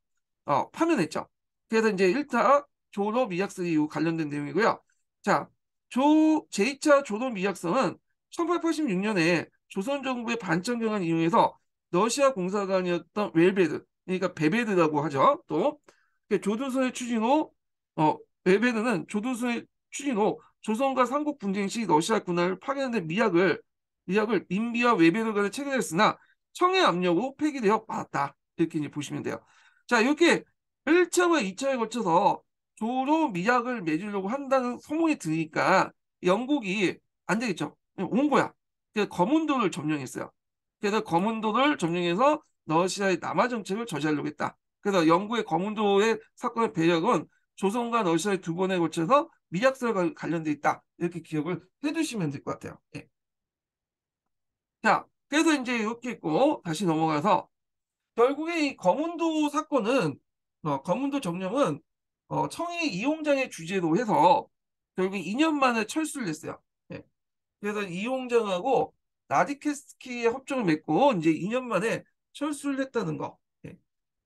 파면했죠. 그래서 이제 1차 조로 미약설이 관련된 내용이고요. 자, 제2차 조로 미약설은 1886년에 조선 정부의 반청 경을 이용해서 러시아 공사관이었던 웰베드, 그러니까 베베드라고 하죠. 또 조두순의 추진 후, 웰베드는 조두순의 추진 후 조선과 삼국 분쟁 시 러시아 군함을 파견하는 미약을 민비와 웰베드 간에 체결했으나 청의 압력으로 폐기되어 받았다. 이렇게 이제 보시면 돼요. 자, 이렇게 1차와 2차에 거쳐서 조로 미약을 맺으려고 한다는 소문이 드니까 영국이 안 되겠죠. 온 거야. 그래서 거문도를 점령했어요. 그래서 거문도를 점령해서 러시아의 남하 정책을 저지하려고 했다. 그래서 영국의 거문도의 사건의 배경은 조선과 러시아의 두 번에 걸쳐서 미약설과 관련돼 있다. 이렇게 기억을 해두시면 될 것 같아요. 예. 자, 그래서 이제 이렇게 있고 다시 넘어가서 결국에 이 거문도 사건은 거문도 정령은 청해 이용장의 주재로 해서 결국 2년 만에 철수를 했어요. 예. 그래서 이용장하고 나디케스키의 협정을 맺고 이제 2년 만에 철수를 했다는 거. 예.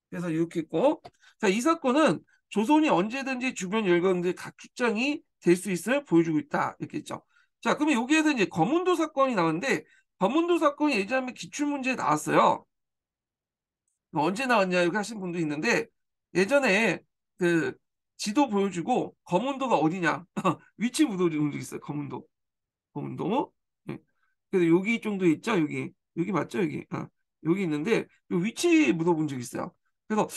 그래서 이렇게 있고 자, 이 사건은 조선이 언제든지 주변 열강들의 각축장이 될 수 있음을 보여주고 있다. 이렇게 했죠. 자, 그러면 여기에서 이제 거문도 사건이 나오는데 거문도 사건이 예전에 기출문제에 나왔어요. 언제 나왔냐 이렇게 하신 분도 있는데 예전에 그 지도 보여주고 거문도가 어디냐 위치 묻어준 적 있어요. 거문도. 예. 그래서 여기 정도 있죠. 여기 맞죠? 여기 있는데 요 위치 물어본 적 있어요. 그래서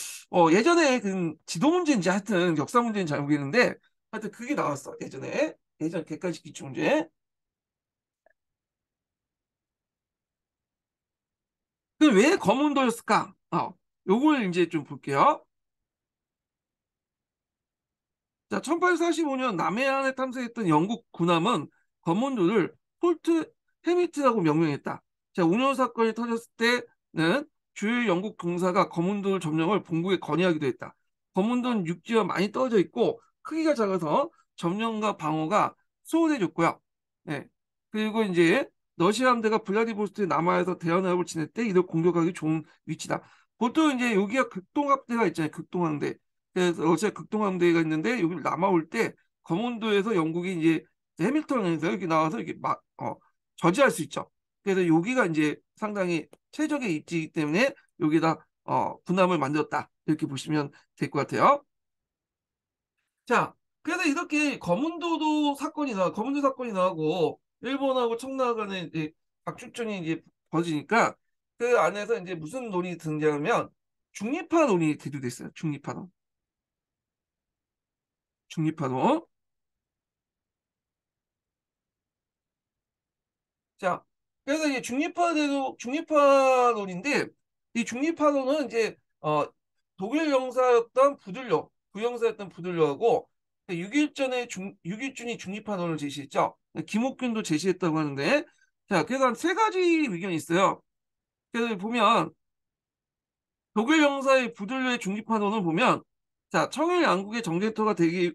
예전에 그 지도 문제인지 하여튼 역사 문제인지 잘 모르겠는데 하여튼 그게 나왔어. 예전 객관식 기출 문제. 그 왜 거문도였을까? 요걸 이제 좀 볼게요. 자, 1845년 남해안에 탐사했던 영국 군함은 검문도를 폴트 해미트라고 명명했다. 자, 운요 사건이 터졌을 때는 주요 영국 공사가 검문도를 점령을 본국에 건의하기도 했다. 검문도는 육지와 많이 떨어져 있고 크기가 작아서 점령과 방어가 수월해졌고요. 네. 그리고 이제 러시아 함대가 블라디보스토크에 남하에서 대환합을 지낼 때 이를 공격하기 좋은 위치다. 보통 이제 여기가 극동함대가 있잖아요. 극동함대. 그래서 러시아 극동함대가 있는데 여기 남아올 때 검은도에서 영국이 이제 해밀턴에서 이렇게 나와서 이렇게 막 저지할 수 있죠. 그래서 여기가 이제 상당히 최적의 입지이기 때문에 여기다 군함을 만들었다 이렇게 보시면 될 것 같아요. 자, 그래서 이렇게 거문도 사건이 나고 일본하고 청나라 간에 이제 박죽전이 이제 벌어지니까 그 안에서 이제 무슨 논이 등장하면 중립파 논이 대두됐어요. 중립파 논. 중립파 논. 자, 그래서 이제 중립파론인데 이 중립파론은 이제 독일 영사였던 부영사였던 부들료하고 6.1전에 6.1준이 중립파론을 제시했죠. 김옥균도 제시했다고 하는데 자, 그래서 한 세 가지 의견이 있어요. 그래서 보면 독일 영사의 부들료의 중립파론을 보면 자, 청일 양국의 정쟁터가 되기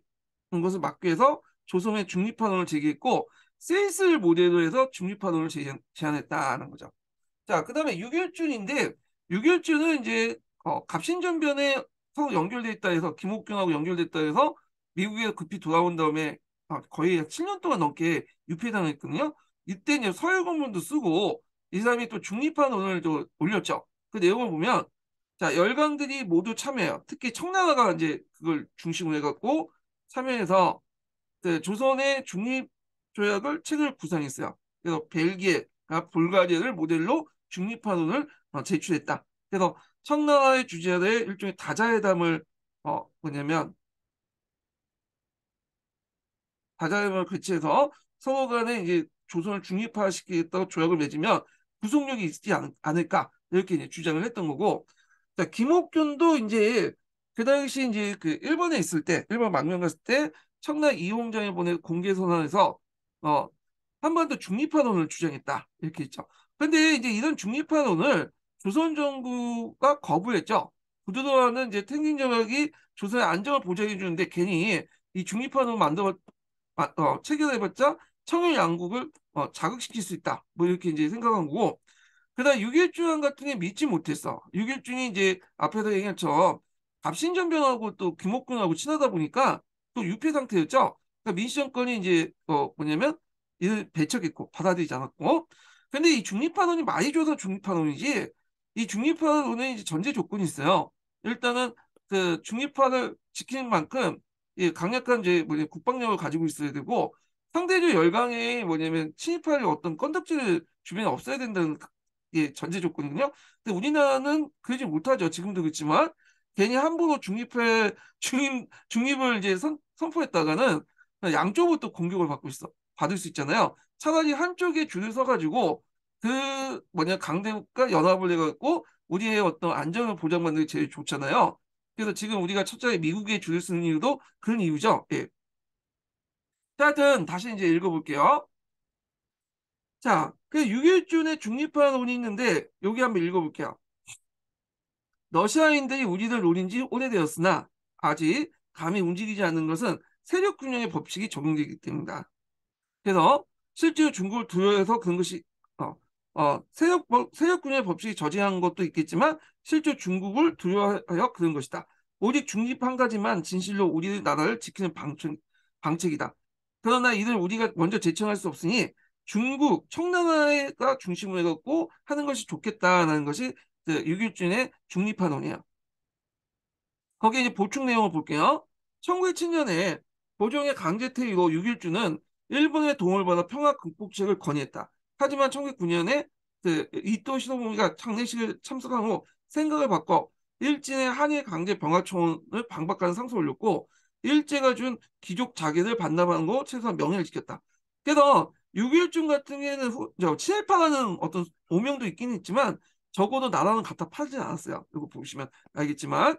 것을 막기 위해서 조선의 중립파론을 제기했고 세이슬 모델로 해서 중립파론을 제안했다는 거죠. 자, 그다음에 유길준인데 유길준은 이제 갑신전변에 서로 연결돼 있다 해서 김옥균하고 연결됐다 해서 미국에 급히 돌아온 다음에 거의 7년 동안 넘게 유폐당했거든요. 이때 이제 서열검문도 쓰고 이 사람이 또 중립파론을 또 올렸죠. 그 내용을 보면 자, 열강들이 모두 참여해요. 특히 청나라가 이제 그걸 중심으로 해갖고 참여해서 그 조선의 중립 조약을 책을 구상했어요. 그래서 벨기에가 불가리아를 모델로 중립파론을 제출했다. 그래서 청나라의 주재하에 일종의 다자회담을 뭐냐면 다자회담을 개최해서 서로 간에 이제 조선을 중립화시키겠다고 조약을 맺으면 구속력이 있지 않을까 이렇게 이제 주장을 했던 거고, 자, 김옥균도 이제 그 당시 이제 그 일본에 있을 때 일본 망명 갔을 때 청나 이홍장에 보낸 공개 선언에서 어 한반도 중립화론을 주장했다 이렇게 했죠. 근데 이제 이런 중립화론을 조선 정부가 거부했죠. 구두도하는 이제 텐긴 조약이 조선의 안정을 보장해 주는데 괜히 이 중립화론 체결해봤자 청일 양국을 자극시킬 수 있다. 뭐 이렇게 이제 생각한 거고. 그다음 6.1주간 같은 게 믿지 못했어. 6.1준이 이제 앞에서 얘기한 것처럼 갑신전변하고 또 김옥균하고 친하다 보니까 또 유폐 상태였죠. 그러니까 민씨 정권이 이제 뭐냐면 이를 배척했고 받아들이지 않았고. 근데 이 중립파론이 많이 줘서 중립파론이지 이 중립파론은 이제 전제 조건이 있어요. 일단은 그 중립파를 지키는 만큼 이 강력한 이제 뭐냐 국방력을 가지고 있어야 되고 상대적 열강에 뭐냐면 침입할 어떤 건덕지를 주변에 없어야 된다는 예, 전제 조건이거든요. 근데 우리나라는 그러지 못하죠. 지금도 그렇지만 괜히 함부로 중립을 이제 선포했다가는 양쪽으로 공격을 받을 수 있잖아요. 차라리 한쪽에 줄을 서가지고 그 뭐냐 강대국과 연합을 해갖고 우리의 어떤 안정을 보장받는 게 제일 좋잖아요. 그래서 지금 우리가 첫째 미국에 줄을 쓰는 이유도 그런 이유죠. 예. 자, 하여튼 다시 이제 읽어볼게요. 자, 그 6.1준의 중립화 논이 있는데 여기 한번 읽어볼게요. 러시아인들이 우리를 노린 지 오래되었으나 아직 감히 움직이지 않는 것은 세력 균형의 법칙이 적용되기 때문이다. 그래서 실제로 중국을 두려워해서 그런 것이 세력 균형의 법칙이 저지한 것도 있겠지만 실제 중국을 두려워하여 그런 것이다. 오직 중립 한 가지만 진실로 우리 나라를 지키는 방책이다. 그러나 이들 우리가 먼저 제청할 수 없으니 중국, 청나라가 중심으로 해갖고 하는 것이 좋겠다라는 것이 6.1준의 중립파론이에요. 거기에 이제 보충 내용을 볼게요. 1907년에 고종의 강제 퇴위로 6.1주는 일본의 도움을 받아 평화 극복책을 건의했다. 하지만 1909년에 그 이토 시노부미가 장례식을 참석한 후 생각을 바꿔 일진의 한일 강제 병합청원을 방박하는 상소를 올렸고 일제가 준 귀족 자계를 반납하는 거 최소한 명예를 지켰다. 그래서 6.1중 같은 경우에는 친일파라는 어떤 오명도 있긴 있지만 적어도 나라는 갖다 팔진 않았어요. 이거 보시면 알겠지만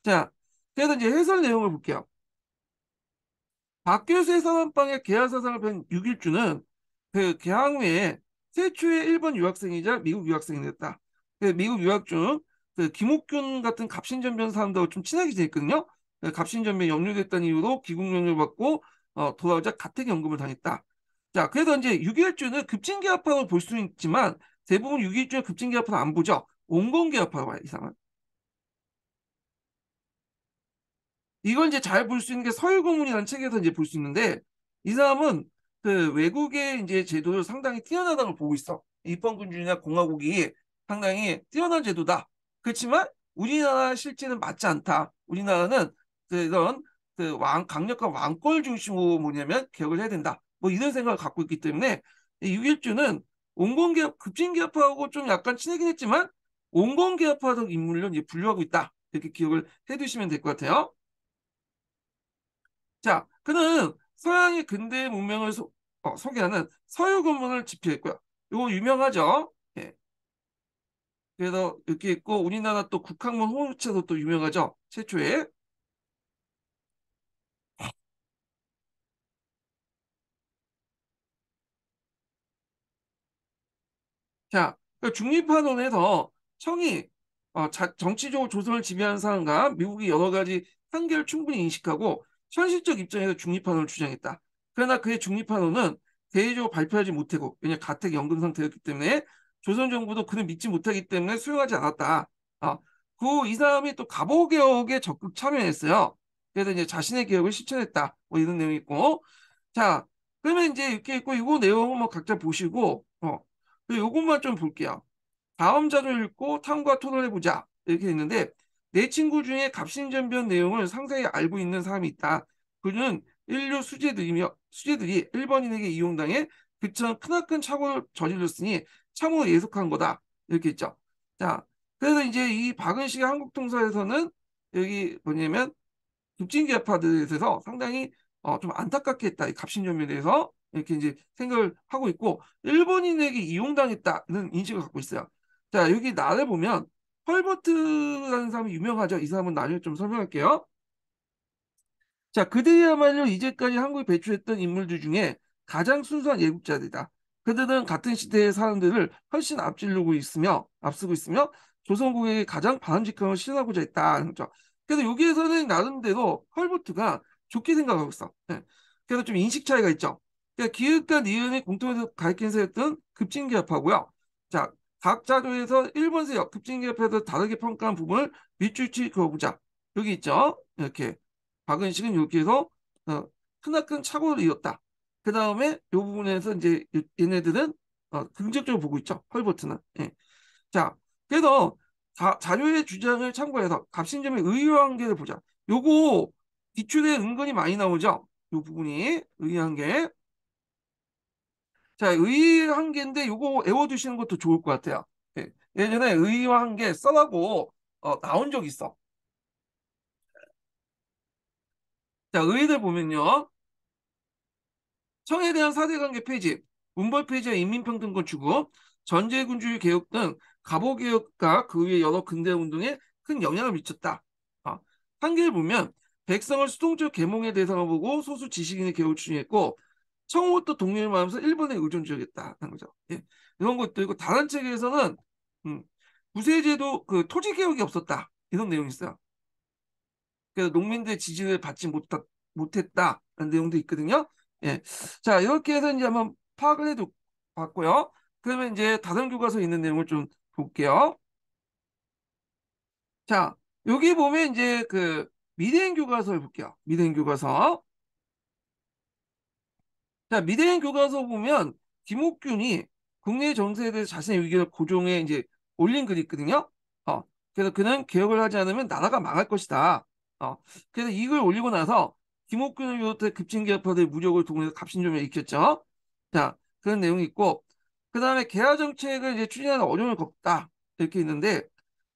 자, 그래서 이제 해설 내용을 볼게요. 박교수의 사단방의 개화사상을 편 6.1주는 그 개항 후에 최초의 일본 유학생이자 미국 유학생이 됐다. 그 미국 유학 중 그 김옥균 같은 갑신전변 사람들하고 좀 친하게 지냈거든요. 그 갑신전변 연루됐다는 이유로 기국명령을 받고 돌아오자 가택연금을 당했다. 자, 그래서 이제 6.1주는 급진개합파로 볼 수는 있지만 대부분 6.1주는 급진개합파로 안 보죠. 온건개합파로 봐요, 이상은. 이걸 이제 잘 볼 수 있는 게 서유고문이라는 책에서 이제 볼 수 있는데 이 사람은 그 외국의 이제 제도를 상당히 뛰어나다는 걸 보고 있어. 입헌군주의나 공화국이 상당히 뛰어난 제도다. 그렇지만 우리나라 실제는 맞지 않다. 우리나라는 그런 강력한 왕권 중심으로 뭐냐면 개혁을 해야 된다. 뭐 이런 생각을 갖고 있기 때문에 이 6.1주는 온건개혁, 급진개혁파하고 좀 약간 친하긴 했지만 온건개혁파적 인물로 이제 분류하고 있다. 이렇게 기억을 해두시면 될 것 같아요. 자, 그는 서양의 근대 문명을 소개하는 서유건문을 집필했고요. 이거 유명하죠? 예. 그래서 이렇게 있고 우리나라 또 국학문 호루체도 또 유명하죠. 최초에. 자, 그 중립환원에서 청이 정치적으로 조선을 지배하는 사람과 미국이 여러 가지 한계를 충분히 인식하고 현실적 입장에서 중립환원을 주장했다. 그러나 그의 중립환원은 대외적으로 발표하지 못하고 왜냐 가택 연금 상태였기 때문에 조선 정부도 그를 믿지 못하기 때문에 수용하지 않았다. 이 사람이 또 갑오개혁에 적극 참여했어요. 그래서 이제 자신의 개혁을 실천했다. 뭐 이런 내용이 있고. 자, 그러면 이제 이렇게 있고 이거 내용은 뭐 각자 보시고 요것만 좀 볼게요. 다음 자료를 읽고 탐구와 토론해보자. 이렇게 있는데, 내 친구 중에 갑신전변 내용을 상세히 알고 있는 사람이 있다. 그는 인류 수재들이 일본인에게 이용당해 그처럼 크나큰 착오를 저질렀으니 참으로 예속한 거다. 이렇게 있죠. 자, 그래서 이제 이 박은식의 한국통사에서는 여기 뭐냐면 급진계파들에 대해서 상당히 좀 안타깝게 했다. 이 갑신전변에 대해서 이렇게 이제 생각을 하고 있고 일본인에게 이용당했다는 인식을 갖고 있어요. 자, 여기 나를 보면 헐버트라는 사람이 유명하죠. 이 사람은 나중에 좀 설명할게요. 자, 그들이야말로 이제까지 한국에 배출했던 인물들 중에 가장 순수한 예국자들이다. 그들은 같은 시대의 사람들을 훨씬 앞서고 있으며 조선국에게 가장 바람직한 걸 실현하고자 했다는 거죠. 그래서 여기에서는 나름대로 헐버트가 좋게 생각하고 있어. 예. 그래서 좀 인식 차이가 있죠. 그러니까 기획과 니은이 공통해서 가리킨 세였던 급진기합하고요. 자, 각 자료에서 일본세 급진기합에서 다르게 평가한 부분을 밑줄치 그어보자. 여기 있죠. 이렇게. 박은식은 이렇게 해서 크나큰 착오를 이뤘다. 그 다음에 이 부분에서 이제 얘네들은 긍정적으로 보고 있죠. 헐버트는. 예. 자, 그래서 자료의 주장을 참고해서 갑신점의 의유한계를 보자. 요거 기출에 은근히 많이 나오죠. 요 부분이 의유한계. 자, 의유한계인데 요거 외워두시는 것도 좋을 것 같아요. 예. 예전에 의유한계 써라고 나온 적 있어. 자, 의의를 보면요. 청에 대한 사대관계 폐지, 문벌 폐지와 인민평등권 추구, 전제군주의 개혁 등 갑오개혁과 그 위에 여러 근대운동에 큰 영향을 미쳤다. 한계를 보면 백성을 수동적 계몽의 대상을 보고 소수 지식인의 개혁을 추진했고 청호도 독립을 말하면서 일본에 의존적이었다는 거죠. 예. 이런 것도 있고 다른 책에서는 음, 구세제도 그 토지 개혁이 없었다. 이런 내용이 있어요. 그래서 농민들의 지지를 받지 못했다는 내용도 있거든요. 예. 자, 이렇게 해서 이제 한번 파악을 해도 봤고요. 그러면 이제 다른 교과서에 있는 내용을 좀 볼게요. 자, 여기 보면 이제 그 미래인 교과서를 볼게요. 미래인 교과서. 자, 미래인 교과서 보면 김옥균이 국내 정세에 대해서 자신의 의견을 고종에 이제 올린 글이 있거든요. 어, 그래서 그는 개혁을 하지 않으면 나라가 망할 것이다. 그래서 이 글 올리고 나서 김옥균을 비롯해 급진개혁파들의 무력을 동원해서 갑신정변을 일으켰죠. 자, 그런 내용이 있고, 그 다음에 개화 정책을 이제 추진하는 어려움을 겪다. 이렇게 있는데,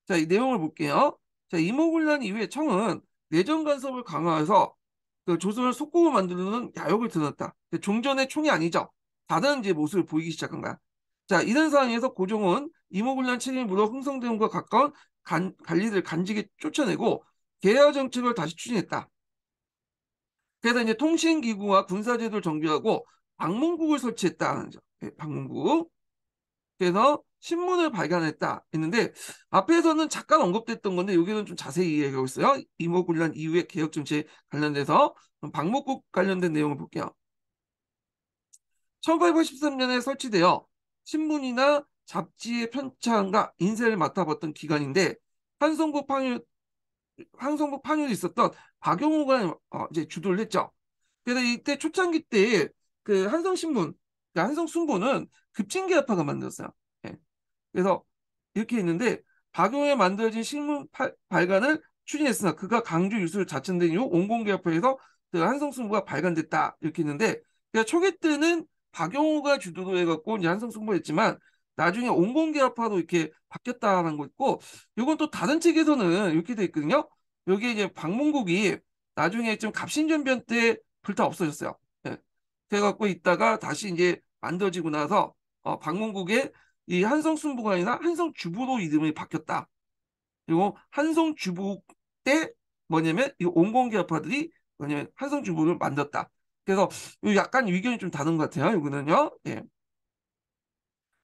자, 이 내용을 볼게요. 자, 이모군란 이후에 청은 내정 간섭을 강화해서 그 조선을 속국으로 만드는 야욕을 드러냈다. 종전의 총이 아니죠. 다른 이제 모습을 보이기 시작한 거야. 자, 이런 상황에서 고종은 이모군란 책임을 물어 흥성대원과 가까운 관리들을 간직에 쫓아내고 개화 정책을 다시 추진했다. 그래서 이제 통신기구와 군사제도를 정비하고 방문국을 설치했다는 거죠. 예, 방문국. 그래서 신문을 발간했다 했는데 앞에서는 잠깐 언급됐던 건데 여기는 좀 자세히 이야기하고 있어요. 이모군란 이후의 개혁 정책 관련돼서 방목국 관련된 내용을 볼게요. 1883년에 설치되어 신문이나 잡지의 편찬과 인쇄를 맡아봤던 기관인데 한성국 판유 한성국 판유에 있었던 박용호가 이제 주도를 했죠. 그래서 이때 초창기 때 그 한성신문, 그러니까 한성순보는 급진개혁파가 만들었어요. 예. 그래서 이렇게 있는데 박용에 만들어진 신문 발간을 추진했으나 그가 강조 유수를 자천된 이후 온공개혁파에서 그 한성승부가 발간됐다 이렇게 있는데, 그러니까 초기 때는 박용호가 주도로 해갖고 이제 한성승부했지만 나중에 온공개혁파로 이렇게 바뀌었다는 거 있고, 이건 또 다른 책에서는 이렇게 돼 있거든요. 여기 이제 박문국이 나중에 좀 갑신전변 때 불타 없어졌어요. 예. 그래갖고 있다가 다시 이제 만들어지고 나서 박문국의 이 한성순부가 아니라 한성주부로 이름이 바뀌었다. 그리고 한성주부 때 뭐냐면 이 온건개혁파들이 뭐냐면 한성주부를 만들었다. 그래서 약간 의견이 좀 다른 것 같아요. 이거는요. 예.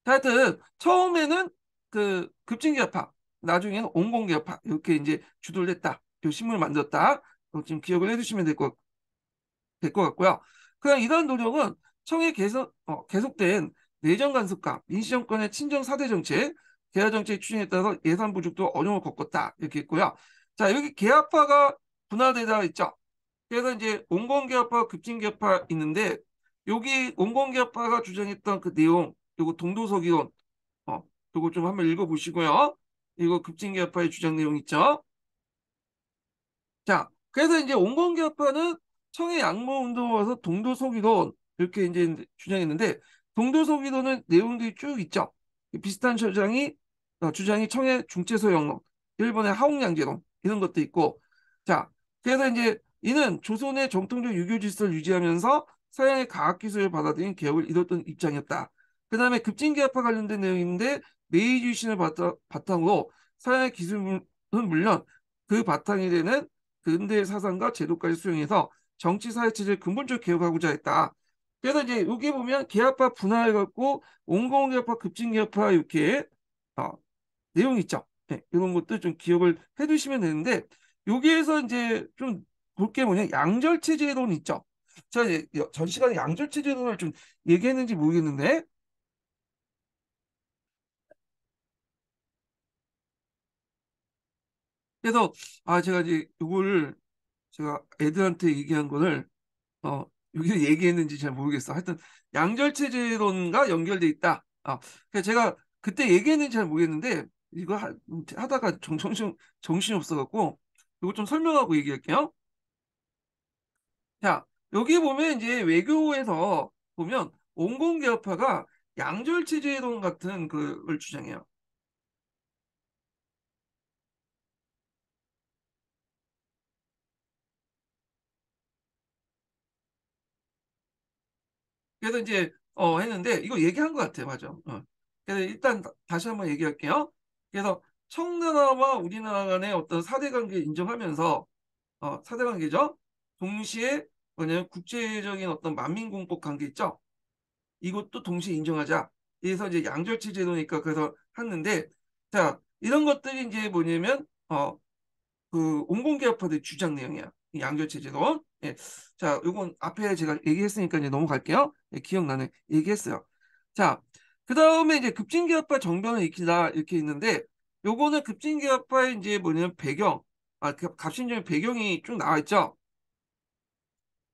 하여튼 처음에는 그 급진개혁파, 나중에는 온건개혁파 이렇게 이제 주도를 했다. 이 신문을 만들었다. 지금 기억을 해두시면 될 것 같고요. 그냥 이러한 노력은 청에 계속된 내정 간섭과 민주정권의 친정 사대 정책, 개화 정책 추진에 따라서 예산 부족도 어려움을 겪었다 이렇게 있고요. 자, 여기 개화파가 분화되다 있죠. 그래서 이제 온건개혁파, 급진개혁파 있는데, 여기 온건개혁파가 주장했던 그 내용, 그리고 동도서기론, 어, 이거 좀 한번 읽어보시고요. 이거 급진개혁파의 주장 내용 있죠. 자, 그래서 이제 온건개혁파는 청해 양모운동을 와서 동도서기론 이렇게 이제 주장했는데, 동도서기론은 내용들이 쭉 있죠. 비슷한 주장이 청해 중체소영론, 일본의 하옥양제론 이런 것도 있고, 자, 그래서 이제 이는 조선의 정통적 유교 질서를 유지하면서 서양의 과학기술을 받아들인 개혁을 이뤘던 입장이었다. 그 다음에 급진개혁파 관련된 내용인데, 메이지 유신을 바탕으로 서양의 기술은 물론 그 바탕이 되는 근대 사상과 제도까지 수용해서 정치 사회 체제를 근본적으로 개혁하고자 했다. 그래서 이제 여기 보면 계합파 분화해갖고 온건개혁파, 급진개혁파 이렇게 어, 내용이 있죠. 네, 이런 것도 좀 기억을 해두시면 되는데, 여기에서 이제 좀 볼 게 뭐냐, 양절체제론 있죠. 제가 이제 전 시간에 양절체제론을 좀 얘기했는지 모르겠는데, 그래서 제가 이제 이걸 제가 애들한테 얘기한 거를 어, 여기서 얘기했는지 잘 모르겠어. 하여튼 양절체제론과 연결돼 있다. 그래서 제가 그때 얘기했는지 잘 모르겠는데 이거 하다가 정신이 없어갖고 이거 좀 설명하고 얘기할게요. 자, 여기 보면 이제 외교에서 보면 온건개혁파가 양절체제론 같은 그걸 주장해요. 그래서 이제 했는데 이거 얘기한 것 같아요. 맞아. 그래서 일단 다시 한번 얘기할게요. 그래서 청나라와 우리나라 간의 어떤 사대 관계 인정하면서 사대 관계죠. 동시에 뭐냐면 국제적인 어떤 만민공복 관계 있죠. 이것도 동시에 인정하자. 그래서 이제 양절체 제도니까 그래서 했는데, 자, 이런 것들이 이제 뭐냐면 그 온공개혁파들의 주장 내용이야. 이 양교체제도. 예. 자, 요건 앞에 제가 얘기했으니까 이제 넘어갈게요. 예, 기억나네. 얘기했어요. 자, 그 다음에 이제 급진개혁파 정변을 익히다 이렇게 있는데, 요거는 급진개혁파의 이제 뭐냐면 배경, 그 갑신정의 배경이 쭉 나와 있죠.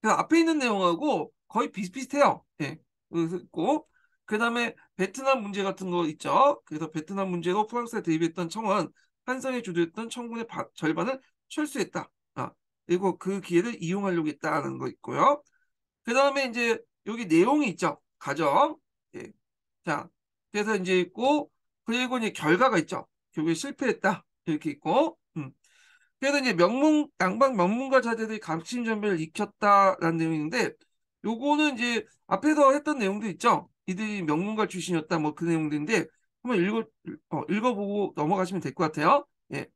그 앞에 있는 내용하고 거의 비슷비슷해요. 예. 그래서 있고, 그 다음에 베트남 문제 같은 거 있죠. 그래서 베트남 문제로 프랑스에 대입했던 청은 한성이 주도했던 청군의 절반을 철수했다. 그리고 그 기회를 이용하려고 했다는 거 있고요. 그 다음에 이제 여기 내용이 있죠. 가정. 예. 자, 그래서 이제 있고, 그리고 이제 결과가 있죠. 결국에 실패했다. 이렇게 있고, 그래서 이제 양방 명문가 자제들이 갑신전배를 익혔다라는 내용인데, 요거는 이제 앞에서 했던 내용도 있죠. 이들이 명문가 출신이었다, 뭐 그 내용들인데, 한번 읽어보고 넘어가시면 될 것 같아요. 예.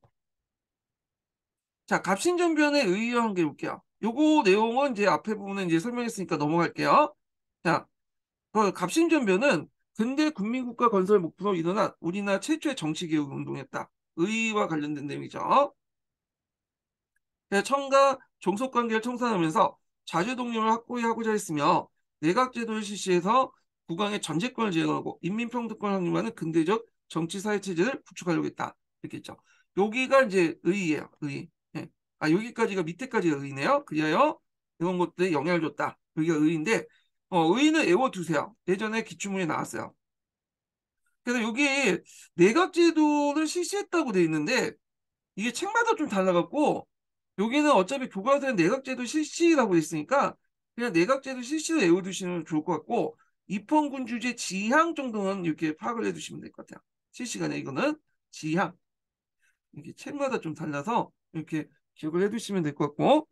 자, 갑신전변에 의의한 게 볼게요. 요거 내용은 이제 앞에 부분은 이제 설명했으니까 넘어갈게요. 자, 그 갑신전변은 근대 국민국가 건설 목표로 일어난 우리나라 최초의 정치개혁 운동이었다. 의의와 관련된 내용이죠. 청과 종속관계를 청산하면서 자주독립을 확고히 하고자 했으며 내각제도를 실시해서 국왕의 전제권을 제어하고 인민평등권을 확립하는 근대적 정치사회체제를 구축하려고 했다. 이렇게 했죠. 여기가 이제 의의예요. 의의. 예. 여기까지가 밑에까지가 의의네요. 그리하여 이런 것들에 영향을 줬다. 여기가 의의인데 의의는 외워두세요. 예전에 기출문에 나왔어요. 그래서 여기 내각제도를 실시했다고 돼 있는데 이게 책마다 좀 달라갖고 여기는 어차피 교과서에 내각제도 실시라고 돼 있으니까 그냥 내각제도 실시로 외워두시면 좋을 것 같고 입헌군 주제 지향 정도는 이렇게 파악을 해두시면 될 것 같아요. 실시간에 이거는 지향 이게 책마다 좀 달라서 이렇게 기억을 해두시면 될 것 같고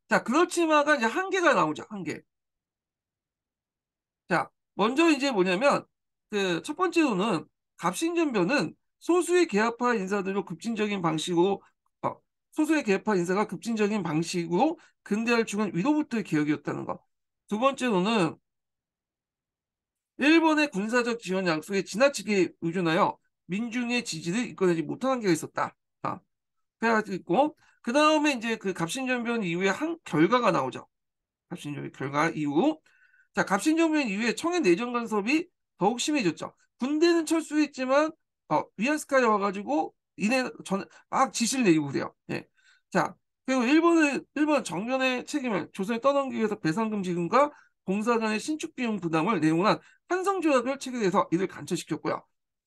자 그렇지만가 이제 한계가 나오죠. 한계. 자 먼저 이제 뭐냐면 그 첫 번째로는 갑신전변은 소수의 계급화 인사들로 급진적인 방식으로 어, 소수의 계급화 인사가 급진적인 방식으로 근대화를 추구한 위로부터의 개혁이었다는 거. 두 번째로는 일본의 군사적 지원 약속에 지나치게 의존하여 민중의 지지를 이끌어내지 못한 한계가 있었다. 그래가지고 있고 그 다음에 이제 그 갑신전변 이후에 한 결과가 나오죠. 갑신전변 결과 이후 자 갑신전변 이후에 청해 내정 간섭이 더욱 심해졌죠. 군대는 철수했지만 위안스카에 와가지고 이내 전막 지시를 내리고 그래요. 예. 자 그리고 일본 정변의 책임을 조선에 떠넘기기 위해서 배상금지금과 공사간의 신축 비용 부담을 내용한 한성조약을 체결해서 이를 간처시켰고요.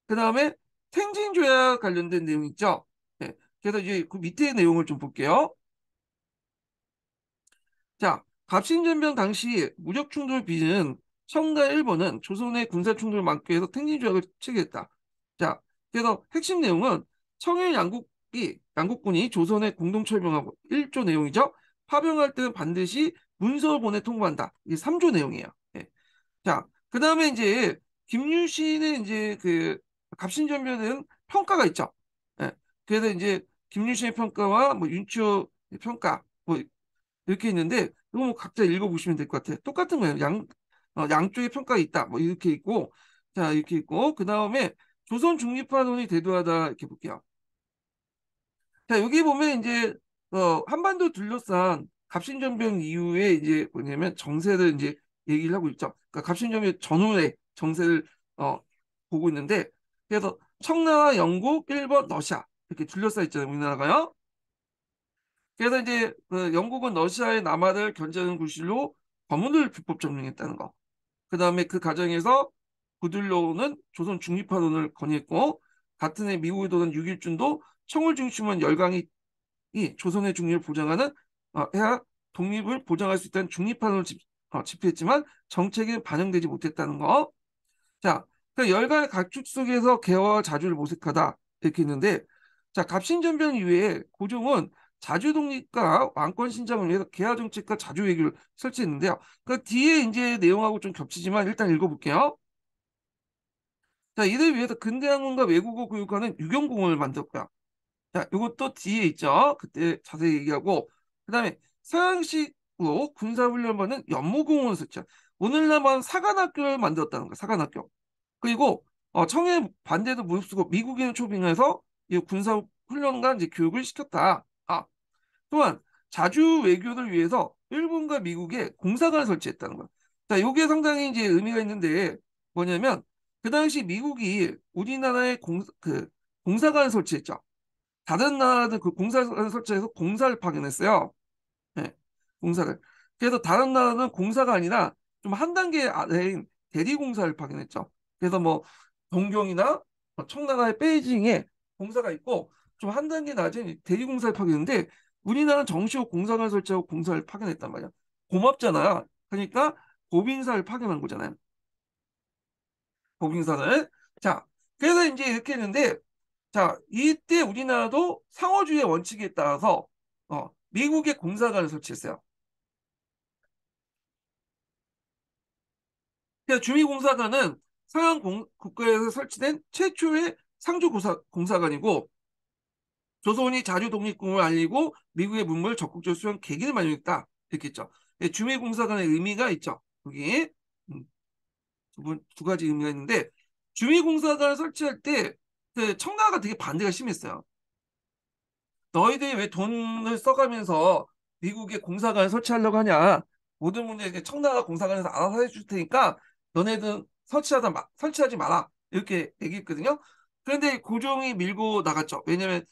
그 다음에 탱진조약 관련된 내용 있죠. 예. 그래서 이제 그 밑에 내용을 좀 볼게요. 자, 갑신전변 당시 무력 충돌 빚은 청과 일본은 조선의 군사 충돌을 막기 위해서 탱진조약을 체결했다. 자, 그래서 핵심 내용은 청일 양국군이 조선에 공동 철병하고 1조 내용이죠. 파병할 때는 반드시 문서를 보내 통보한다. 이게 3조 내용이에요. 예. 자, 그 다음에 이제 김유신의 이제 그 갑신전변은 평가가 있죠. 예. 그래서 이제 김유신의 평가와 뭐 윤치호 평가 뭐 이렇게 있는데 이거 뭐 각자 읽어보시면 될 것 같아요. 똑같은 거예요. 양쪽에 평가가 있다. 뭐 이렇게 있고 자 이렇게 있고 그 다음에 조선 중립화론이 대두하다 이렇게 볼게요. 자 여기 보면 이제 한반도 둘러싼 갑신정변 이후에 이제 뭐냐면 정세를 이제 얘기를 하고 있죠. 그러니까 갑신정변 전후의 정세를 어, 보고 있는데 그래서 청나라, 영국, 일본, 러시아 이렇게 둘러싸 있잖아요. 우리나라가요. 그래서 이제 그 영국은 러시아의 남하를 견제하는 구실로 거문을 불법 점령했다는 거. 그 다음에 그 과정에서 구들로는 조선 중립화론을 건의했고 같은 해 미국에 도는 육일준도 청을 중심한 열강이 이 조선의 중립을 보장하는 해야 독립을 보장할 수 있다는 중립화론을 집필했지만 정책에 반영되지 못했다는 거. 자, 그 열강의 각축 속에서 개화와 자주를 모색하다 이렇게 있는데 자, 갑신전변 이후에 고종은 자주 독립과 왕권 신장을 위해서 개화 정책과 자주 외교를 설치했는데요. 그 뒤에 이제 내용하고 좀 겹치지만 일단 읽어볼게요. 자, 이를 위해서 근대학문과 외국어 교육하는 유경공을 만들었고요. 자, 이것도 뒤에 있죠. 그때 자세히 얘기하고 그다음에 서양식으로 군사훈련받는 연무공원을 설치. 오늘날만 사관학교를 만들었다는 거야. 사관학교. 그리고 청해 반대도 무릅쓰고 미국인을 초빙해서 이 군사 훈련과 이제 교육을 시켰다. 또한 자주 외교를 위해서 일본과 미국에 공사관을 설치했다는 거야. 자, 이게 상당히 이제 의미가 있는데 뭐냐면 그 당시 미국이 우리나라에 공사관을 설치했죠. 다른 나라는 그 공사관을 설치해서 공사를 파견했어요. 네, 공사를. 그래서 다른 나라는 공사가 아니라 좀 한 단계 아래인 대리공사를 파견했죠. 그래서 뭐 동경이나 청나라의 베이징에 공사가 있고 좀 한 단계 낮은 대리공사를 파견했는데 우리나라는 정시호 공사관을 설치하고 공사를 파견했단 말이야. 고맙잖아요. 그러니까 보빙사를 파견한 거잖아요. 보빙사를. 자, 그래서 이제 이렇게 했는데 자, 이때 우리나라도 상호주의 원칙에 따라서 미국의 공사관을 설치했어요. 그래서 주미공사관은 서양 국가에서 설치된 최초의 상주 공사관이고 조선이 자주 독립군을 알리고 미국의 문물을 적극적으로 수용 계기를 마련했다. 이렇게 했죠. 주미공사관의 의미가 있죠. 여기 음, 두 가지 의미가 있는데 주미공사관을 설치할 때 그 청나라가 되게 반대가 심했어요. 너희들이 왜 돈을 써가면서 미국에 공사관을 설치하려고 하냐? 모든 문제 청나라 공사관에서 알아서 해줄 테니까 너네들 설치하지 마라. 이렇게 얘기했거든요. 그런데 고종이 밀고 나갔죠. 왜냐하면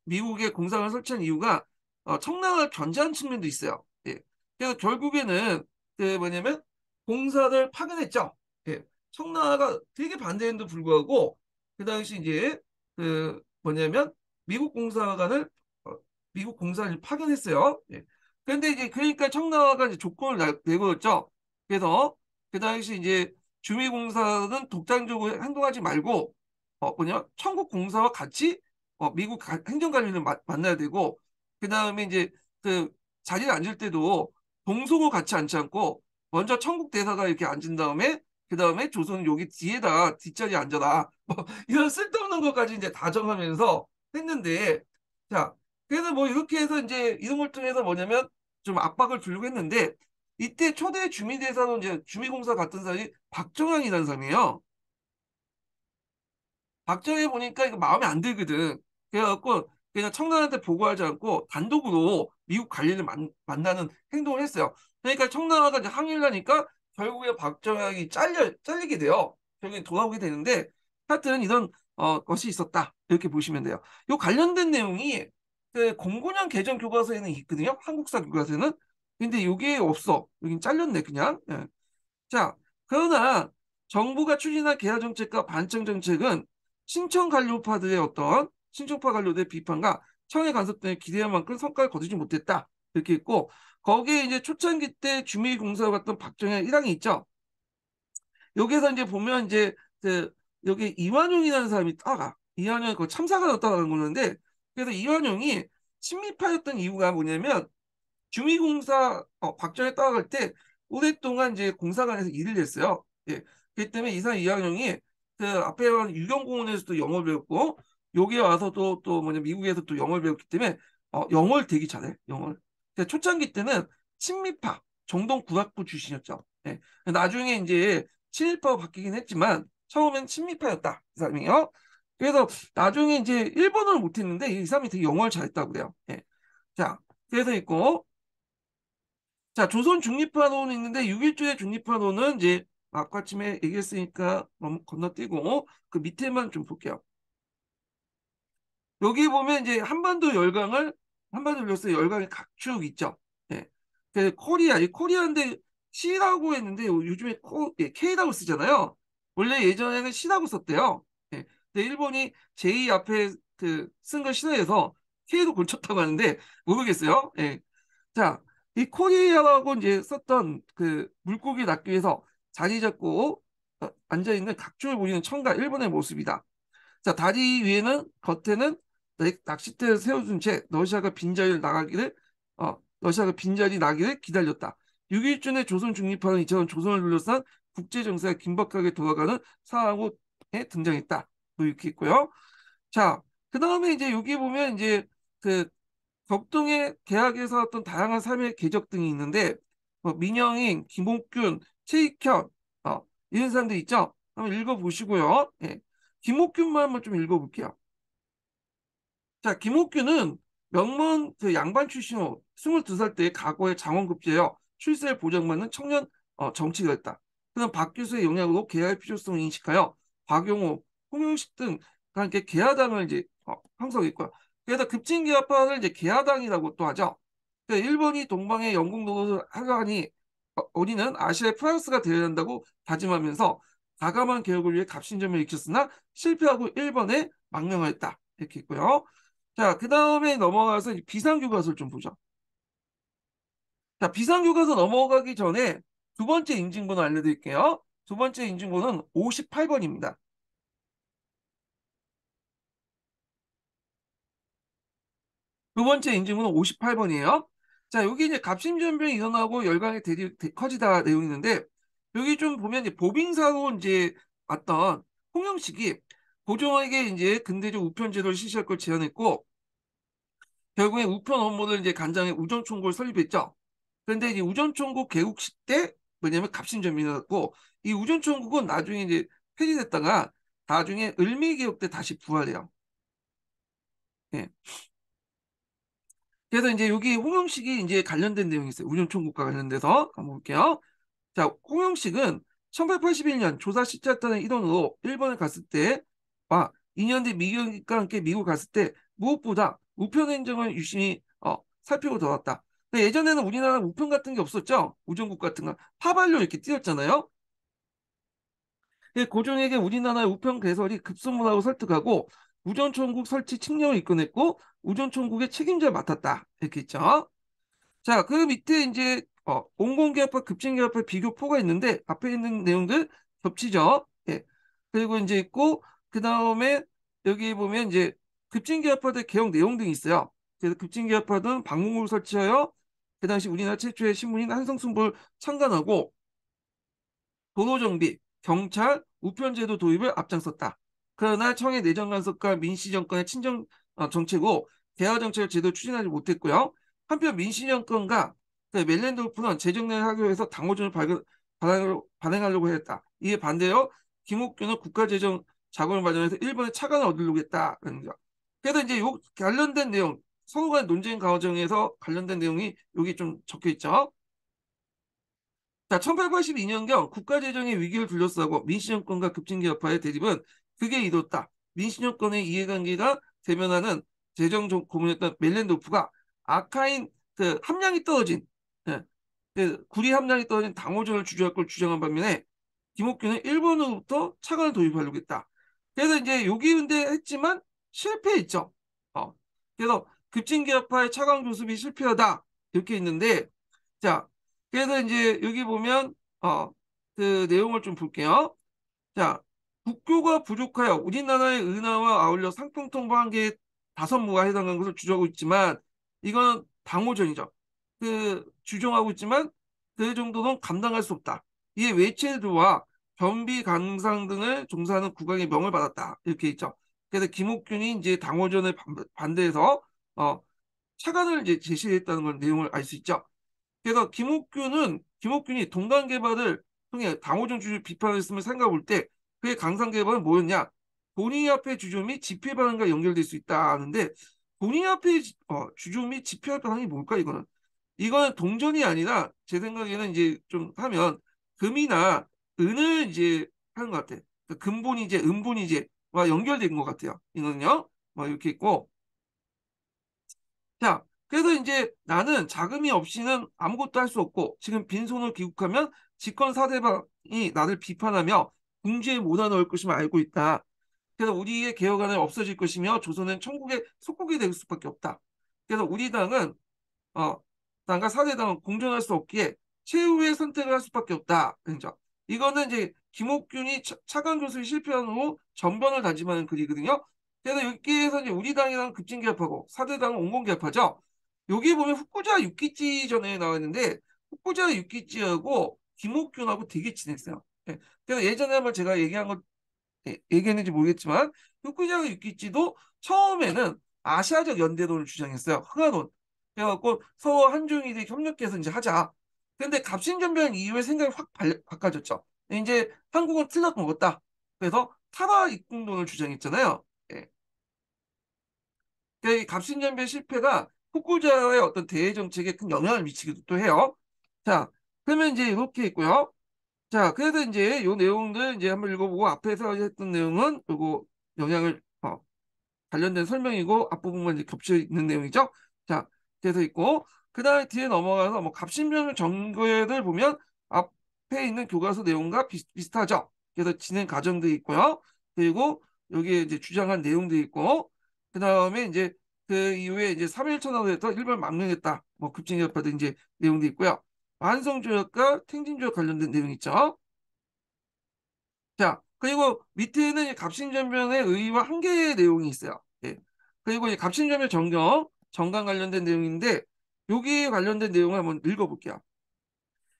미국의 공사관을 설치한 이유가 청나라를 견제한 측면도 있어요. 예. 그래서 결국에는 그 뭐냐면 공사를 파견했죠. 예. 청나라가 되게 반대했는데도 불구하고 그 당시 이제 그 뭐냐면 미국 공사관을 어, 미국 공사를 파견했어요. 예. 그런데 이제 그러니까 청나라가 이제 조건을 내걸었죠. 그래서 그 당시 이제 주미공사는 독단적으로 행동하지 말고 뭐냐 청국 공사와 같이 미국 행정관리를 만나야 되고 그 다음에 이제 그 자리에 앉을 때도 동속을 같이 앉지 않고 먼저 청국 대사가 이렇게 앉은 다음에 그 다음에 조선 여기 뒤에다 뒷자리에 앉아라 뭐 이런 쓸데없는 것까지 이제 다정하면서 했는데 자 그래서 뭐 이렇게 해서 이제 이런 걸 통해서 뭐냐면 좀 압박을 주려고 했는데 이때 초대 주미대사로 이제 주미공사 같은 사람이 박정환이라는 사람이에요. 박정희 보니까 이거 마음에 안 들거든. 그래갖고 그냥 청나라한테 보고하지 않고 단독으로 미국 관리를 만나는 행동을 했어요. 그러니까 청나라가 이제 항의를 하니까 결국에 박정희 잘리게 돼요. 결국에 돌아오게 되는데 하여튼 이런 것이 있었다. 이렇게 보시면 돼요. 요 관련된 내용이 그 09년 개정 교과서에는 있거든요. 한국사 교과서에는. 근데 요게 없어. 여긴 잘렸네 그냥. 예. 자, 그러나 정부가 추진한 개화 정책과 반청 정책은 신청 관료파들의 어떤 신청파 관료들의 비판과 청의 간섭 등에 기대한 만큼 성과를 거두지 못했다. 이렇게 있고 거기에 이제 초창기 때 주미공사와 같던 박정희 일항이 있죠. 여기에서 이제 보면 이제 그 여기 이완용이라는 사람이 따가 이완용이 그 참사가 났다는 거는데 그래서 이완용이 친미파였던 이유가 뭐냐면 주미공사 박정희 따라갈 때 오랫동안 이제 공사관에서 일을 했어요. 예. 그렇기 때문에 이상 이학영이 그 앞에 유경공원에서도 영어를 배웠고 여기 와서도 또 뭐냐 미국에서 또 영어를 배웠기 때문에 영어를 되게 잘해. 영어를. 초창기 때는 친미파 정동 국악부 출신이었죠. 예. 나중에 이제 친일파로 바뀌긴 했지만 처음엔 친미파였다. 이 사람이요. 그래서 나중에 이제 일본어를 못했는데 이 사람이 되게 영어를 잘했다고 그래요. 예. 자, 그래서 있고 자, 조선 중립화론이 있는데 6.1조의 중립화론은 이제 아까쯤에 얘기했으니까 건너뛰고 그 밑에만 좀 볼게요. 여기 보면 이제 한반도 열강의 각축 있죠. 예. 그 코리아, 이 코리아인데 C라고 했는데 요즘에 K라고 쓰잖아요. 원래 예전에는 C라고 썼대요. 예. 근데 일본이 J 앞에 그 쓴 걸 싫어해서 K로 고쳤다고 하는데 모르겠어요. 예. 자, 이 코리아라고 이제 썼던 그 물고기 낚기 위해서 자리 잡고 앉아있는 각조를 보이는 청가 일본의 모습이다. 자, 다리 위에는 겉에는 낚싯대를 세워준 채 러시아가 빈자리 나기를 기다렸다. 6.1조 내 조선 중립화는 이처럼 조선을 둘러싼 국제 정세가 긴박하게 돌아가는 상황에 등장했다. 뭐 이렇게 있고요. 자, 그 다음에 이제 여기 보면 이제 그 격동의 계약에서 어떤 다양한 삶의 궤적 등이 있는데 민영인, 김옥균, 최익현 이런 사람들 있죠? 한번 읽어보시고요. 예. 김옥균만 한번 좀 읽어볼게요. 자, 김옥균은 명문 그 양반 출신으로 22살 때 과거에 장원급제여 출세를 보장받는 청년 정치가였다. 그는 박 교수의 영향으로 개화의 필요성을 인식하여 박용호, 홍영식 등 함께 개화당을 이제 형성했고요. 그래서 급진개화파를 이제 개화당이라고 또 하죠. 그러니까 일본이 동방의 영국 노릇을 하려니 우리는 아시아의 프랑스가 되어야 한다고 다짐하면서 과감한 개혁을 위해 갑신점을 일으켰으나 실패하고 일본에 망명하였다. 이렇게 있고요. 자, 그 다음에 넘어가서 비상교과서를 좀 보죠. 자, 비상교과서 넘어가기 전에 두 번째 인증번호 알려드릴게요. 두 번째 인증번호는 58번입니다. 두 번째 인증번호 58번이에요. 자, 여기 이제 갑신전병이 일어나고 열강이 커지다 내용이 있는데, 여기 좀 보면 이제 보빙사로 이제 왔던 홍영식이 고종에게 이제 근대적 우편제도를 실시할 걸 제안했고, 결국에 우편 업무를 이제 간장에 우전총국을 설립했죠. 그런데 이제 우전총국 개국식 때 뭐냐면 갑신전민이었고 이 우전총국은 나중에 이제 폐지됐다가 나중에 을미개혁 때 다시 부활해요. 예. 그래서 이제 여기 홍영식이 이제 관련된 내용이 있어요. 우전총국과 관련돼서 한번 볼게요. 자, 홍영식은 1881년 조사 십자단의 일원으로 일본에 갔을 때, 2년 뒤 미국과 함께 미국 갔을 때 무엇보다 우편 행정을 유심히 살피고 돌아왔다. 근데 예전에는 우리나라 우편 같은 게 없었죠. 우정국 같은 거 파발로 이렇게 띄었잖아요. 고종에게 우리나라의 우편 개설이 급선무라고 설득하고 우전총국 설치 칙령을 이끌어냈고 우전총국의 책임자를 맡았다. 이렇게 있죠. 자, 그 밑에 이제 온건개혁파, 급진개혁파 비교표가 있는데 앞에 있는 내용들 겹치죠. 예. 그리고 이제 있고 그 다음에 여기 보면 이제 급진개혁파들 개혁 내용 등이 있어요. 그래서 급진개혁파는 방공국을 설치하여 그 당시 우리나라 최초의 신문인 한성순보를 창간하고 도로정비, 경찰, 우편제도 도입을 앞장섰다. 그러나 청의 내정간섭과 민씨정권의 친정 정책으로 대화 정책을 제대로 추진하지 못했고요. 한편 민씨정권과 멜랜드호프는 재정난을 하기 위해서 당호전을 발행하려고 했다. 이에 반대로 김옥균은 국가재정 자금을 마련해서 일본의 차관을 얻으려고 했다. 그래서 이제 요 관련된 내용, 서로 간 논쟁 과정에서 관련된 내용이 여기 좀 적혀 있죠. 자, 1882년경 국가재정의 위기를 둘러싸고 민씨정권과 급진개혁파의 대립은 극에 이뤘다. 민씨정권의 이해관계가 대면하는 재정 고문이었던 멜렌도프가 아카인 그 함량이 떨어진 예, 그 구리 함량이 떨어진 당호전을 주저할 걸 주장한 반면에 김옥균은 일본으로부터 차관을 도입하려고 했다. 그래서 이제 여기 근데 했지만 실패했죠. 어. 그래서 급진개혁파의 차관 교섭이 실패하다 이렇게 있는데 자 그래서 이제 여기 보면 그 내용을 좀 볼게요. 자, 국교가 부족하여 우리나라의 은하와 아울러 상평통보한 개 다섯 무가 해당하는 것을 주장하고 있지만 이건 방호전이죠. 그 주장하고 있지만 그 정도는 감당할 수 없다. 이에 외채도와 변비 강상 등을 종사하는 국왕의 명을 받았다. 이렇게 있죠. 그래서 김옥균이 이제 당호전을 반대해서 차관을 이제 제시했다는 걸 내용을 알 수 있죠. 그래서 김옥균이 동강 개발을 통해 당호전 주주 비판했음을 생각해 볼 때 그의 강상 개발은 뭐였냐? 본인화폐 주주 및 지폐 반응과 연결될 수 있다 하는데 본인화폐 주주 및 지폐 반응이 뭘까 이거는 동전이 아니라 제 생각에는 이제 좀 하면 금이나 은을 이제 하는 것 같아. 그 금본이제, 은본이제와 연결된 것 같아요. 이거는요. 뭐 이렇게 있고 자, 그래서 이제 나는 자금이 없이는 아무것도 할 수 없고 지금 빈손을 귀국하면 집권 사대방이 나를 비판하며 궁지에 몰아넣을 것임을 알고 있다. 그래서 우리의 개혁안은 없어질 것이며 조선은 천국의 속국이 될 수밖에 없다. 그래서 우리 당은 당과 사대당은 공존할 수 없기에 최후의 선택을 할 수밖에 없다. 그죠? 이거는 이제 김옥균이 차관 교수의 실패한 후 전변을 다짐하는 글이거든요. 그래서 여기에서 이제 우리 당이랑 급진개혁하고 사대당은 온건개혁하죠. 여기 보면 후쿠자 육기지 전에 나왔는데 후쿠자 육기지하고 김옥균하고 되게 친했어요. 예. 그래서 예전에 한번 제가 얘기한 거 얘기했는지 모르겠지만 후쿠자와 유키치도 처음에는 아시아적 연대론을 주장했어요. 흥하론. 그래갖고 서로 한중일이 협력해서 이제 하자. 근데 갑신전변 이후에 생각이 확 바꿔졌죠. 이제 한국은 틀려 먹었다. 그래서 타라 입국론을 주장했잖아요. 예. 그러니까 이 갑신전변 실패가 후쿠자의 어떤 대외 정책에 큰 영향을 미치기도 또 해요. 자, 그러면 이제 이렇게 있고요. 자, 그래서 이제 요 내용들 이제 한번 읽어보고 앞에서 했던 내용은 요거 영향을 관련된 설명이고 앞부분만 이제 겹쳐 있는 내용이죠. 자, 그래서 있고 그다음에 뒤에 넘어가서 뭐 갑신병 정거를 보면 앞에 있는 교과서 내용과 비슷하죠. 그래서 진행 과정도 있고요. 그리고 여기에 이제 주장한 내용도 있고 그다음에 이제 그 이후에 이제 3.1 천하도에서 일본 망명했다. 뭐 급진개혁파도 이제 내용도 있고요. 완성조약과 탱진조약 관련된 내용 있죠. 자, 그리고 밑에는 갑신전변의 의의와 한계의 내용이 있어요. 예. 그리고 이 갑신전변 정강 관련된 내용인데 여기에 관련된 내용을 한번 읽어볼게요.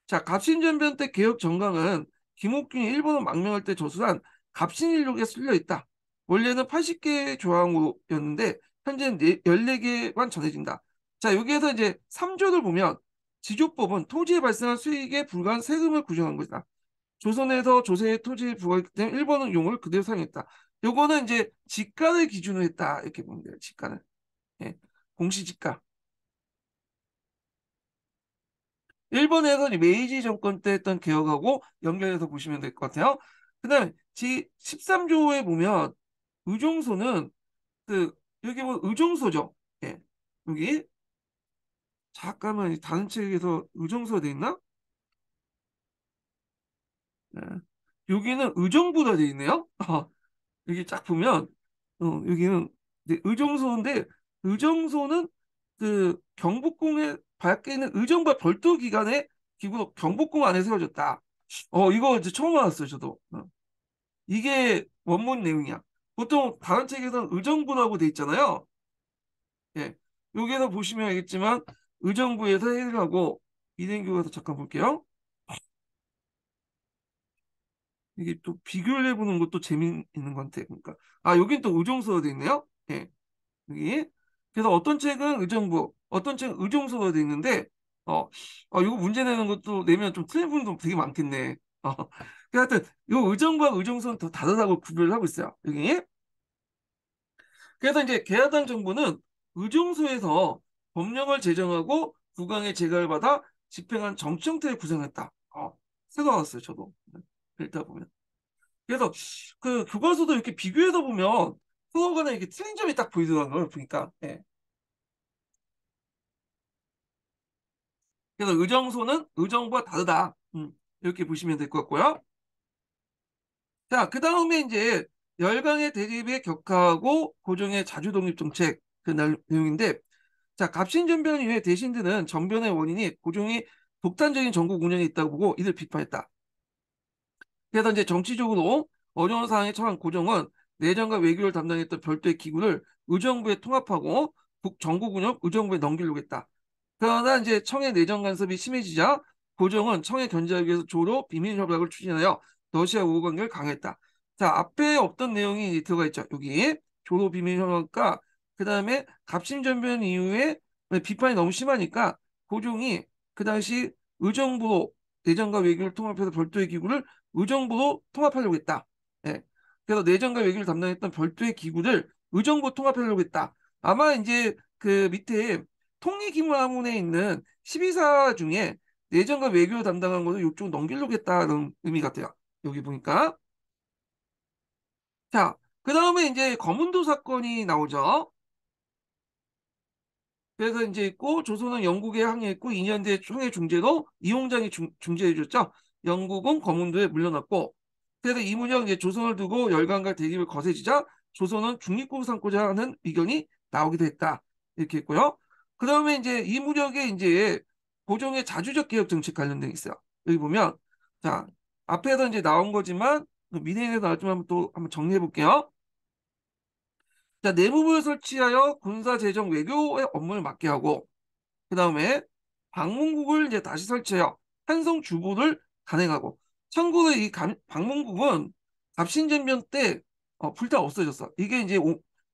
자, 갑신전변 때 개혁 정강은 김옥균이 일본을 망명할 때 저술한 갑신일록에 쓸려 있다. 원래는 80개 조항으로였는데 현재는 14개만 전해진다. 자, 여기에서 이제 3조를 보면 지조법은 토지에 발생한 수익에 불과한 세금을 규정한 것이다. 조선에서 조세의 토지에 부과했기 때문에 일본은 용어를 그대로 사용했다. 요거는 이제 지가를 기준으로 했다. 이렇게 보면 돼요. 지가는. 예. 공시지가. 일본에서 이제 메이지 정권 때 했던 개혁하고 연결해서 보시면 될 것 같아요. 그다음에 13조에 보면 의종소는 그 여기 뭐 의종소죠. 예. 여기 잠깐만 다른 책에서 의종소가 돼 있나? 예. 여기는 의정부가 돼 있네요. 여기 쫙 보면 여기는 이제 의정소인데 의정소는 그 경복궁에 밖에 있는 의정부와 별도 기관의 기구로 경복궁 안에 세워졌다. 이거 이제 처음 알았어요, 저도. 이게 원문 내용이야. 보통 다른 책에서는 의정부라고 돼 있잖아요. 예. 여기에서 보시면 알겠지만 의정부에서 해를 하고 비행교과서 잠깐 볼게요. 이게 또 비교를 해보는 것도 재미있는 건데, 그러니까 여긴 또 의정서로 돼 있네요. 예. 여기. 그래서 어떤 책은 의정부, 어떤 책은 의정서로 돼 있는데, 이거 문제 내는 것도 내면 좀 틀린 부분도 되게 많겠네. 하여튼 요 의정부와 의정서는 더 다르다고 구별을 하고 있어요. 여기. 그래서 이제 개화당 정부는 의정서에서 법령을 제정하고 국왕의 재가를 받아 집행한 정치 형태를 구성했다. 새로 알았어요, 저도. 읽다 보면. 그래서 그 교과서도 이렇게 비교해서 보면 서로 간에 이렇게 틀린 점이 딱 보이더라고요, 보니까. 예. 그래서 의정소는 의정부와 다르다. 이렇게 보시면 될 것 같고요. 자, 그 다음에 이제 열강의 대립에 격하고 고종의 자주독립 정책 그 내용인데, 자, 갑신전변 이후에 대신들은 전변의 원인이 고종이 독단적인 전국 운영에 있다고 보고 이를 비판했다. 그래서 이제 정치적으로 어려운 상황에 처한 고종은 내정과 외교를 담당했던 별도의 기구를 의정부에 통합하고 전국 운영 의정부에 넘기려고 했다. 그러나 이제 청의 내정 간섭이 심해지자 고종은 청의 견제하기 위해서 조로 비밀 협약을 추진하여 러시아 우호 관계를 강화했다. 자, 앞에 없던 내용이 들어가 있죠. 여기 조로 비밀 협약과 그 다음에 갑신전변 이후에 비판이 너무 심하니까 고종이 그 당시 의정부로 내정과 외교를 통합해서 별도의 기구를 의정부로 통합하려고 했다. 예. 그래서 내정과 외교를 담당했던 별도의 기구를 의정부 통합하려고 했다. 아마 이제 그 밑에 통일기무하문에 있는 12사 중에 내정과 외교 담당한 것을 이쪽 넘기려고 했다는 의미 같아요. 여기 보니까. 자, 그 다음에 이제 거문도 사건이 나오죠. 그래서 이제 있고 조선은 영국에 항해했고 2년 뒤에 총회 중재로 이홍장이 중재해줬죠. 영국은 거문도에 물러났고 그래서 이문영 이제 조선을 두고 열강과 대립을 거세지자 조선은 중립국을 삼고자 하는 의견이 나오기도 했다. 이렇게 했고요. 그 다음에 이제 이무력의 이제 고종의 자주적 개혁 정책 관련된 게 있어요. 여기 보면 자 앞에서 이제 나온 거지만 미래에서 나왔지만 또 한번 정리해 볼게요. 자, 내무부를 설치하여 군사 재정 외교의 업무를 맡게 하고 그 다음에 방문국을 이제 다시 설치해요. 한성 주부를 간행하고. 참고로 이 방문국은 갑신전변 때 불타 없어졌어. 이게 이제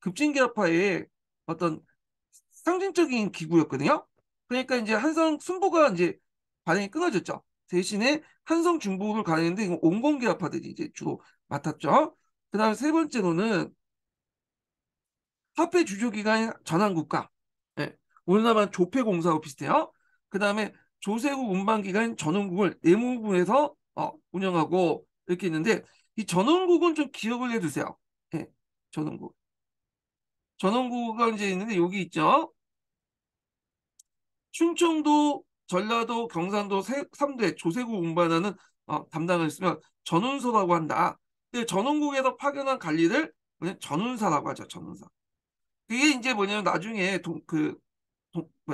급진계파의 어떤 상징적인 기구였거든요. 그러니까 이제 한성 순보가 이제 관행이 끊어졌죠. 대신에 한성 중부를 가했는데 이건 온건계파들이 이제 주로 맡았죠. 그 다음에 세 번째로는 화폐 주조기관인 전환국가. 예. 우리나라는 조폐공사하고 비슷해요. 그 다음에 조세국 운반기관인 전원국을 내무부에서 운영하고 이렇게 있는데 이 전원국은 좀 기억을 해두세요. 예. 전원국. 전원국가 이제 있는데 여기 있죠. 충청도, 전라도, 경상도 3대 조세국 운반하는 담당을 했으면 전운서라고 한다. 근데 전원국에서 파견한 관리를 그냥 전운사라고 하죠. 전운사. 그게 이제 뭐냐면 나중에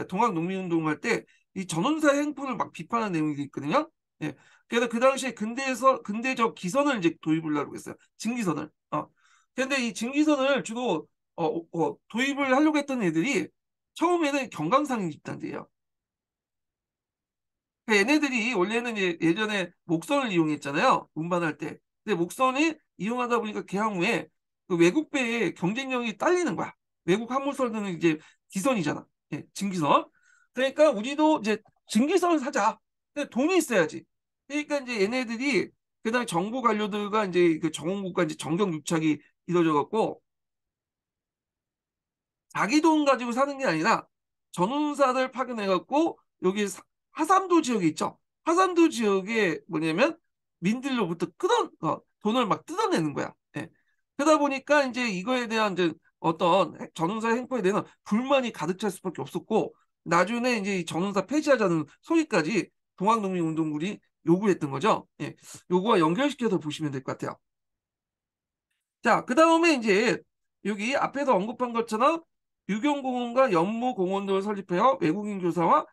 동학 농민운동 할 때 이 전원사의 행포를 막 비판하는 내용이 있거든요. 예. 그래서 그 당시에 근대적 기선을 이제 도입을 하려고 했어요. 증기선을. 근데 이 증기선을 주로 도입을 하려고 했던 애들이 처음에는 경강상인 집단들이에요. 얘네들이 원래는 예전에 목선을 이용했잖아요. 운반할 때. 근데 목선이 이용하다 보니까 개항 후에 그 외국 배의 경쟁력이 딸리는 거야. 외국 화물선은 이제 기선이잖아. 예, 증기선. 그러니까 우리도 이제 증기선을 사자. 근데 돈이 있어야지. 그러니까 이제 얘네들이 그다음에 정부 관료들과 이제 그 정원국과 이제 정경 유착이 이루어져 갖고 자기 돈 가지고 사는 게 아니라 전운사들 파견해갖고 여기 하삼도 지역이 있죠. 하삼도 지역에 뭐냐면 민들로부터 돈을 막 뜯어내는 거야. 예. 그러다 보니까 이제 이거에 대한 이제 어떤 전운사 행포에 대한 불만이 가득 찰 수밖에 없었고 나중에 이제 이 전운사 폐지하자는 소리까지 동학농민운동군이 요구했던 거죠. 예. 요구와 연결시켜서 보시면 될 것 같아요. 자, 그 다음에 이제 여기 앞에서 언급한 것처럼 유경공원과 연무공원도를 설립하여 외국인 교사와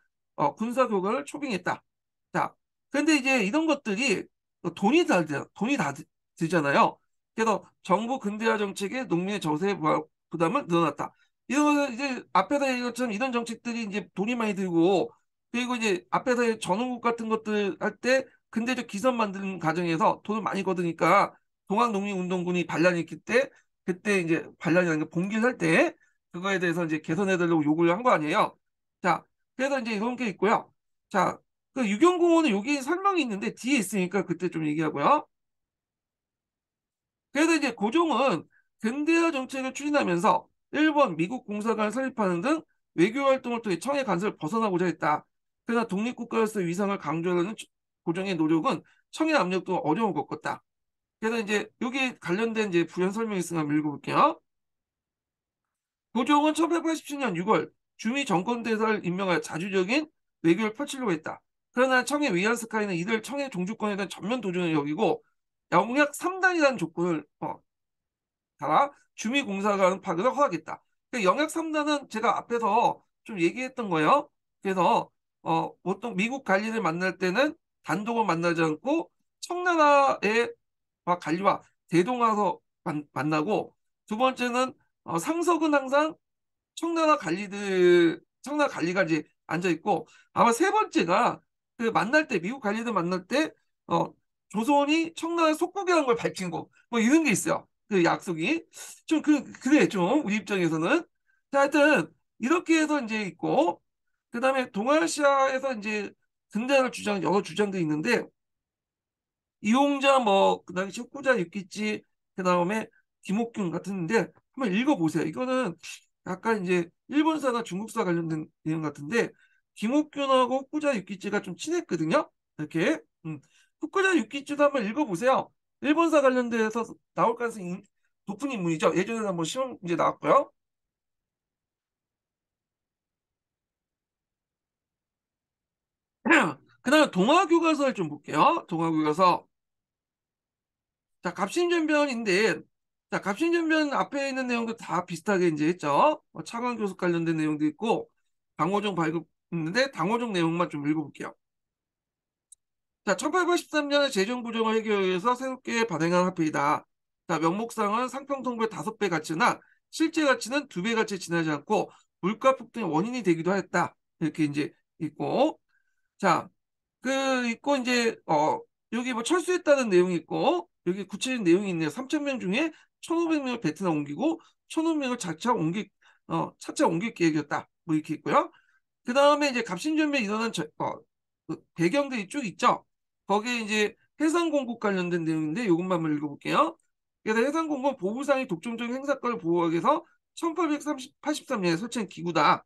군사 교관을 초빙했다. 자, 근데 이제 이런 것들이 돈이 다 들잖아요. 그래서 정부 근대화 정책에 농민의 저세 부담을 늘어났다. 이런 것은 이제 앞에서 얘기한 것처럼 이런 정책들이 이제 돈이 많이 들고, 그리고 이제 앞에서 전원국 같은 것들 할 때 근대적 기선 만드는 과정에서 돈을 많이 거두니까 동학농민운동군이 반란이 있을 때, 그때 이제 반란이라는 게 봉기를 할 때 그거에 대해서 이제 개선해달라고 요구를 한 거 아니에요. 자, 그래서 이제 이런 게 있고요. 자, 그 유경공원은 여기 설명이 있는데 뒤에 있으니까 그때 좀 얘기하고요. 그래서 이제 고종은 근대화 정책을 추진하면서 일본, 미국 공사관을 설립하는 등 외교 활동을 통해 청의 간섭을 벗어나고자 했다. 그러나 독립국가로서의 위상을 강조하는 고종의 노력은 청의 압력도 어려움을 겪었다. 그래서 이제 여기 관련된 이제 부연 설명이 있으면 한번 읽어볼게요. 고종은 1887년 6월 주미 정권대사를 임명하여 자주적인 외교를 펼치려고 했다. 그러나 청의 위안스카이는 이들 청의 종주권에 대한 전면 도전을 여기고 영약 3단이라는 조건을 달아 주미공사관 파견을 허락했다. 그 영약 3단은 제가 앞에서 좀 얘기했던 거예요. 그래서 보통 미국 관리를 만날 때는 단독을 만나지 않고 청나라의 관리와 대동하서 만나고, 두 번째는 상석은 항상 청나라 관리가 이제 앉아 있고, 아마 세 번째가 그 만날 때 미국 관리들 만날 때 어, 조선이 청나라 속국이라는 걸 밝힌 거, 뭐 이런 게 있어요. 그 약속이 좀 그래 좀 우리 입장에서는. 자, 하여튼 이렇게 해서 이제 있고, 그다음에 동아시아에서 이제 등장을 주장 여러 주장들이 있는데, 이용자 뭐 그다음에 식구자 육기지, 그다음에 김옥균 같은데 한번 읽어보세요. 이거는 약간 이제 일본사나 중국사 관련된 내용 같은데, 김옥균하고 후쿠자 육기지가 좀 친했거든요. 이렇게 후쿠자 육기지도 한번 읽어보세요. 일본사 관련돼서 나올 가능성이 높은 인물이죠. 예전에 한번 시험 문제 나왔고요. 그다음에 동화교과서를 좀 볼게요. 동화교과서. 자, 갑신전변인데, 자, 갑신전변 앞에 있는 내용도 다 비슷하게 이제 했죠. 차관 교섭 관련된 내용도 있고, 당호종 발급 있는데, 당호종 내용만 좀 읽어볼게요. 자, 1883년에 재정부정을 해결하기 위해서 새롭게 발행한 화폐이다. 자, 명목상은 상평통보의 5배 가치나 실제 가치는 2배 가치 지나지 않고 물가 폭등의 원인이 되기도 하였다. 이렇게 이제 있고, 자, 그 있고 이제 여기 뭐 철수했다는 내용이 있고, 여기 구체적인 내용이 있네요. 3,000명 중에 1,500명을 베트남 옮기고 1,500명을 차차 옮길 계획이었다. 뭐 이렇게 있고요. 그 다음에 이제 갑신전변에 일어난 그 배경들이 쭉 있죠. 거기에 이제 해상공국 관련된 내용인데 이것만 한번 읽어볼게요. 그래서 해상공국은 보부상이 독점적인 행사권을 보호하기 위해서 1883년에 설치한 기구다.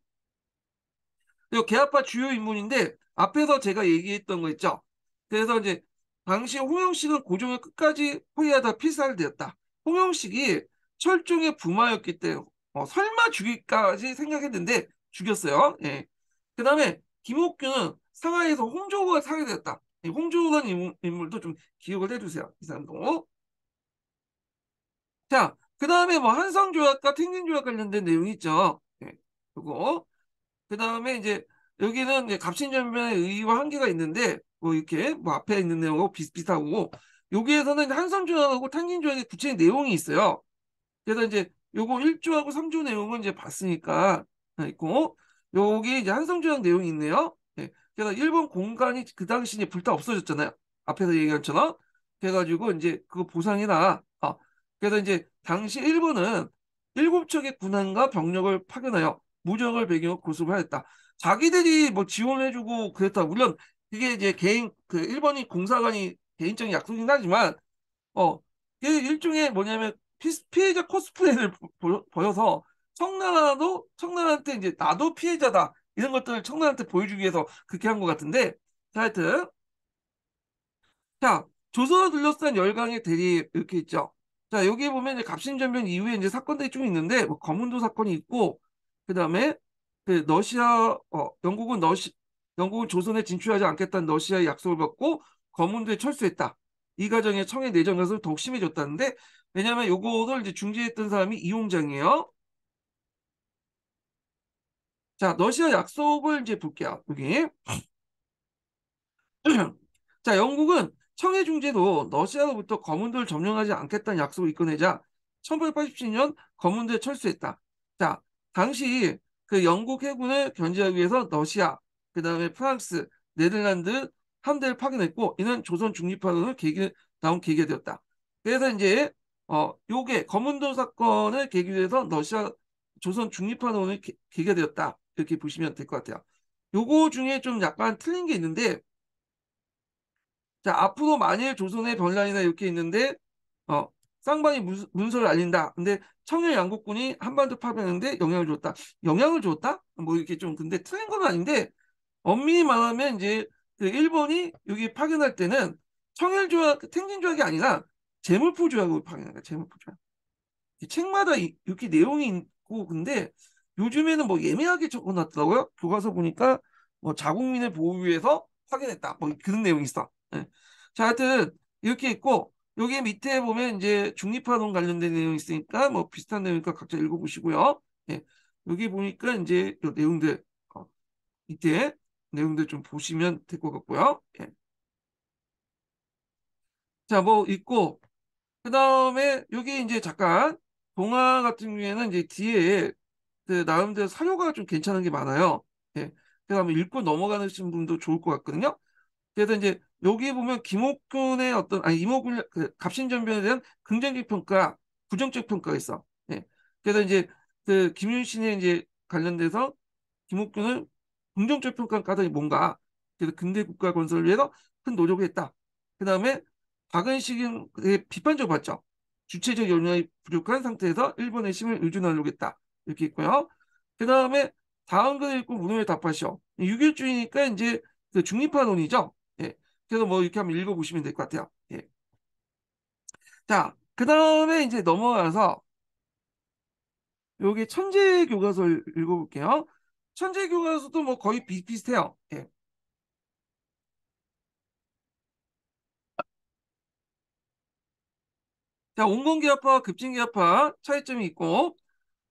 그리고 계아파 주요 인물인데 앞에서 제가 얘기했던 거 있죠. 그래서 이제 당시 홍영식은 고종을 끝까지 포위하다 필살되었다. 홍영식이 철종의 부마였기 때문에 설마 죽일까지 생각했는데 죽였어요. 예. 그다음에 김옥균은 상하이에서 홍조가 사게되었다. 홍조라는 인물도 좀 기억을 해주세요. 이 사람도. 자, 그다음에 뭐 한성조약과 탱진조약 관련된 내용이 있죠. 예. 그거. 그 다음에 이제 여기는 이제 갑신전변의 의의와 한계가 있는데, 뭐 이렇게 뭐 앞에 있는 내용하고 비슷비슷하고, 여기에서는 한성조약하고 탕진조약의 구체적인 내용이 있어요. 그래서 이제 요거 1조하고 3조 내용은 이제 봤으니까 있고, 여기 이제 한성조약 내용이 있네요. 예. 그래서 일본 공간이 그 당시 이제 불타 없어졌잖아요. 앞에서 얘기한 것처럼. 그래가지고 이제 그거 보상이나, 그래서 이제 당시 일본은 7척의 군함과 병력을 파견하여 무적을 배경으로 고습을 하였다. 자기들이 뭐 지원해주고 그랬다. 물론 그게 이제 개인 그 일본이 공사관이 개인적인 약속이긴 하지만 그 일종의 뭐냐면 피해자 코스프레를 보여서 청나라한테 이제 나도 피해자다 이런 것들을 청나라한테 보여주기 위해서 그렇게 한 것 같은데, 자, 하여튼 자, 조선을 둘러싼 열강의 대립 이렇게 있죠. 자, 여기 보면 이제 갑신전변 이후에 이제 사건들이 좀 있는데, 뭐 거문도 사건이 있고, 그다음에 그 영국은 조선에 진출하지 않겠다는 러시아의 약속을 받고 거문도에 철수했다. 이 과정에 청의 내정 가서 더욱 심해졌다는데, 왜냐하면 요거를 이제 중재했던 사람이 이용장이에요. 자, 러시아 약속을 이제 볼게요. 여기. 자, 영국은 청해 중재도 러시아로부터 거문도를 점령하지 않겠다는 약속을 이끌어내자 1887년 거문도에 철수했다. 자, 당시 그 영국 해군을 견제하기 위해서 러시아, 그다음에 프랑스, 네덜란드 함대를 파견했고, 이는 조선 중립화론을 나온 계기가 되었다. 그래서 이제 요게 거문도 사건을 계기로 해서 러시아 조선 중립화론을 계기가 되었다. 이렇게 보시면 될 것 같아요. 요거 중에 좀 약간 틀린 게 있는데, 자, 앞으로 만일 조선의 변란이나 이렇게 있는데, 어, 쌍방이 문서를 알린다. 근데 청일 양국군이 한반도 파병하는데 영향을 줬다. 영향을 줬다? 뭐 이렇게 좀, 근데 틀린 건 아닌데, 엄밀히 말하면 이제 그 일본이 여기 파견할 때는 청일조약, 탱진조약이 아니라 제물포조약으로 파견한 거야, 제물포조약. 이 책마다 이렇게 내용이 있고, 근데 요즘에는 뭐 예매하게 적어놨더라고요. 교과서 보니까 뭐 자국민을 보호하기 위해서 확인했다. 뭐 그런 내용이 있어. 예. 자, 하여튼 이렇게 있고, 여기 밑에 보면 이제 중립화론 관련된 내용이 있으니까 뭐 비슷한 내용이니까 각자 읽어보시고요. 예. 여기 보니까 이제 요 내용들, 밑에 내용들 좀 보시면 될 것 같고요. 예. 자, 뭐 있고, 그 다음에 여기 이제 잠깐 동화 같은 경우에는 이제 뒤에 그 나름대로 사료가 좀 괜찮은 게 많아요. 예. 그래서 한번 읽고 넘어가는 분도 좋을 것 같거든요. 그래서 이제 여기 보면 김옥균의 어떤 아니 이목을 그 갑신전변에 대한 긍정적 평가, 부정적 평가가 있어. 예. 그래서 이제 그 김윤신에 이제 관련돼서 김옥균은 긍정적 평가한 까닭이 뭔가. 그래서 근대 국가 건설을 위해서 큰 노력을 했다. 그 다음에 박은식은 비판적으로 봤죠. 주체적 역량이 부족한 상태에서 일본의 힘을 의존하려고 했다. 이렇게 있고요. 그 다음에 다음 글을 읽고 문호에 답하시오. 6일주의니까 이제 그 중립파론이죠. 예. 그래서 뭐 이렇게 한번 읽어보시면 될 것 같아요. 예. 자, 그 다음에 이제 넘어가서 여기 천재 교과서를 읽어볼게요. 천재 교과서도 뭐 거의 비슷비슷해요. 예. 자, 온건기압파와 급진기압파 차이점이 있고,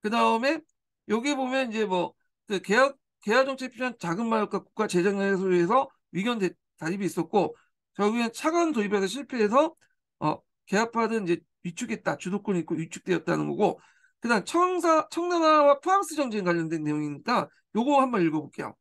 그 다음에 여기 보면 이제 뭐 그 계약 정책 필요한 자금 마련과 국가 재정 해소를 위해서 위견 대립이 있었고, 결국엔 차관 도입에서 실패해서 계약파는 이제 위축했다. 주도권이 있고 위축되었다는 거고, 그다음 청나라와 프랑스 전쟁 관련된 내용이니까 요거 한번 읽어볼게요.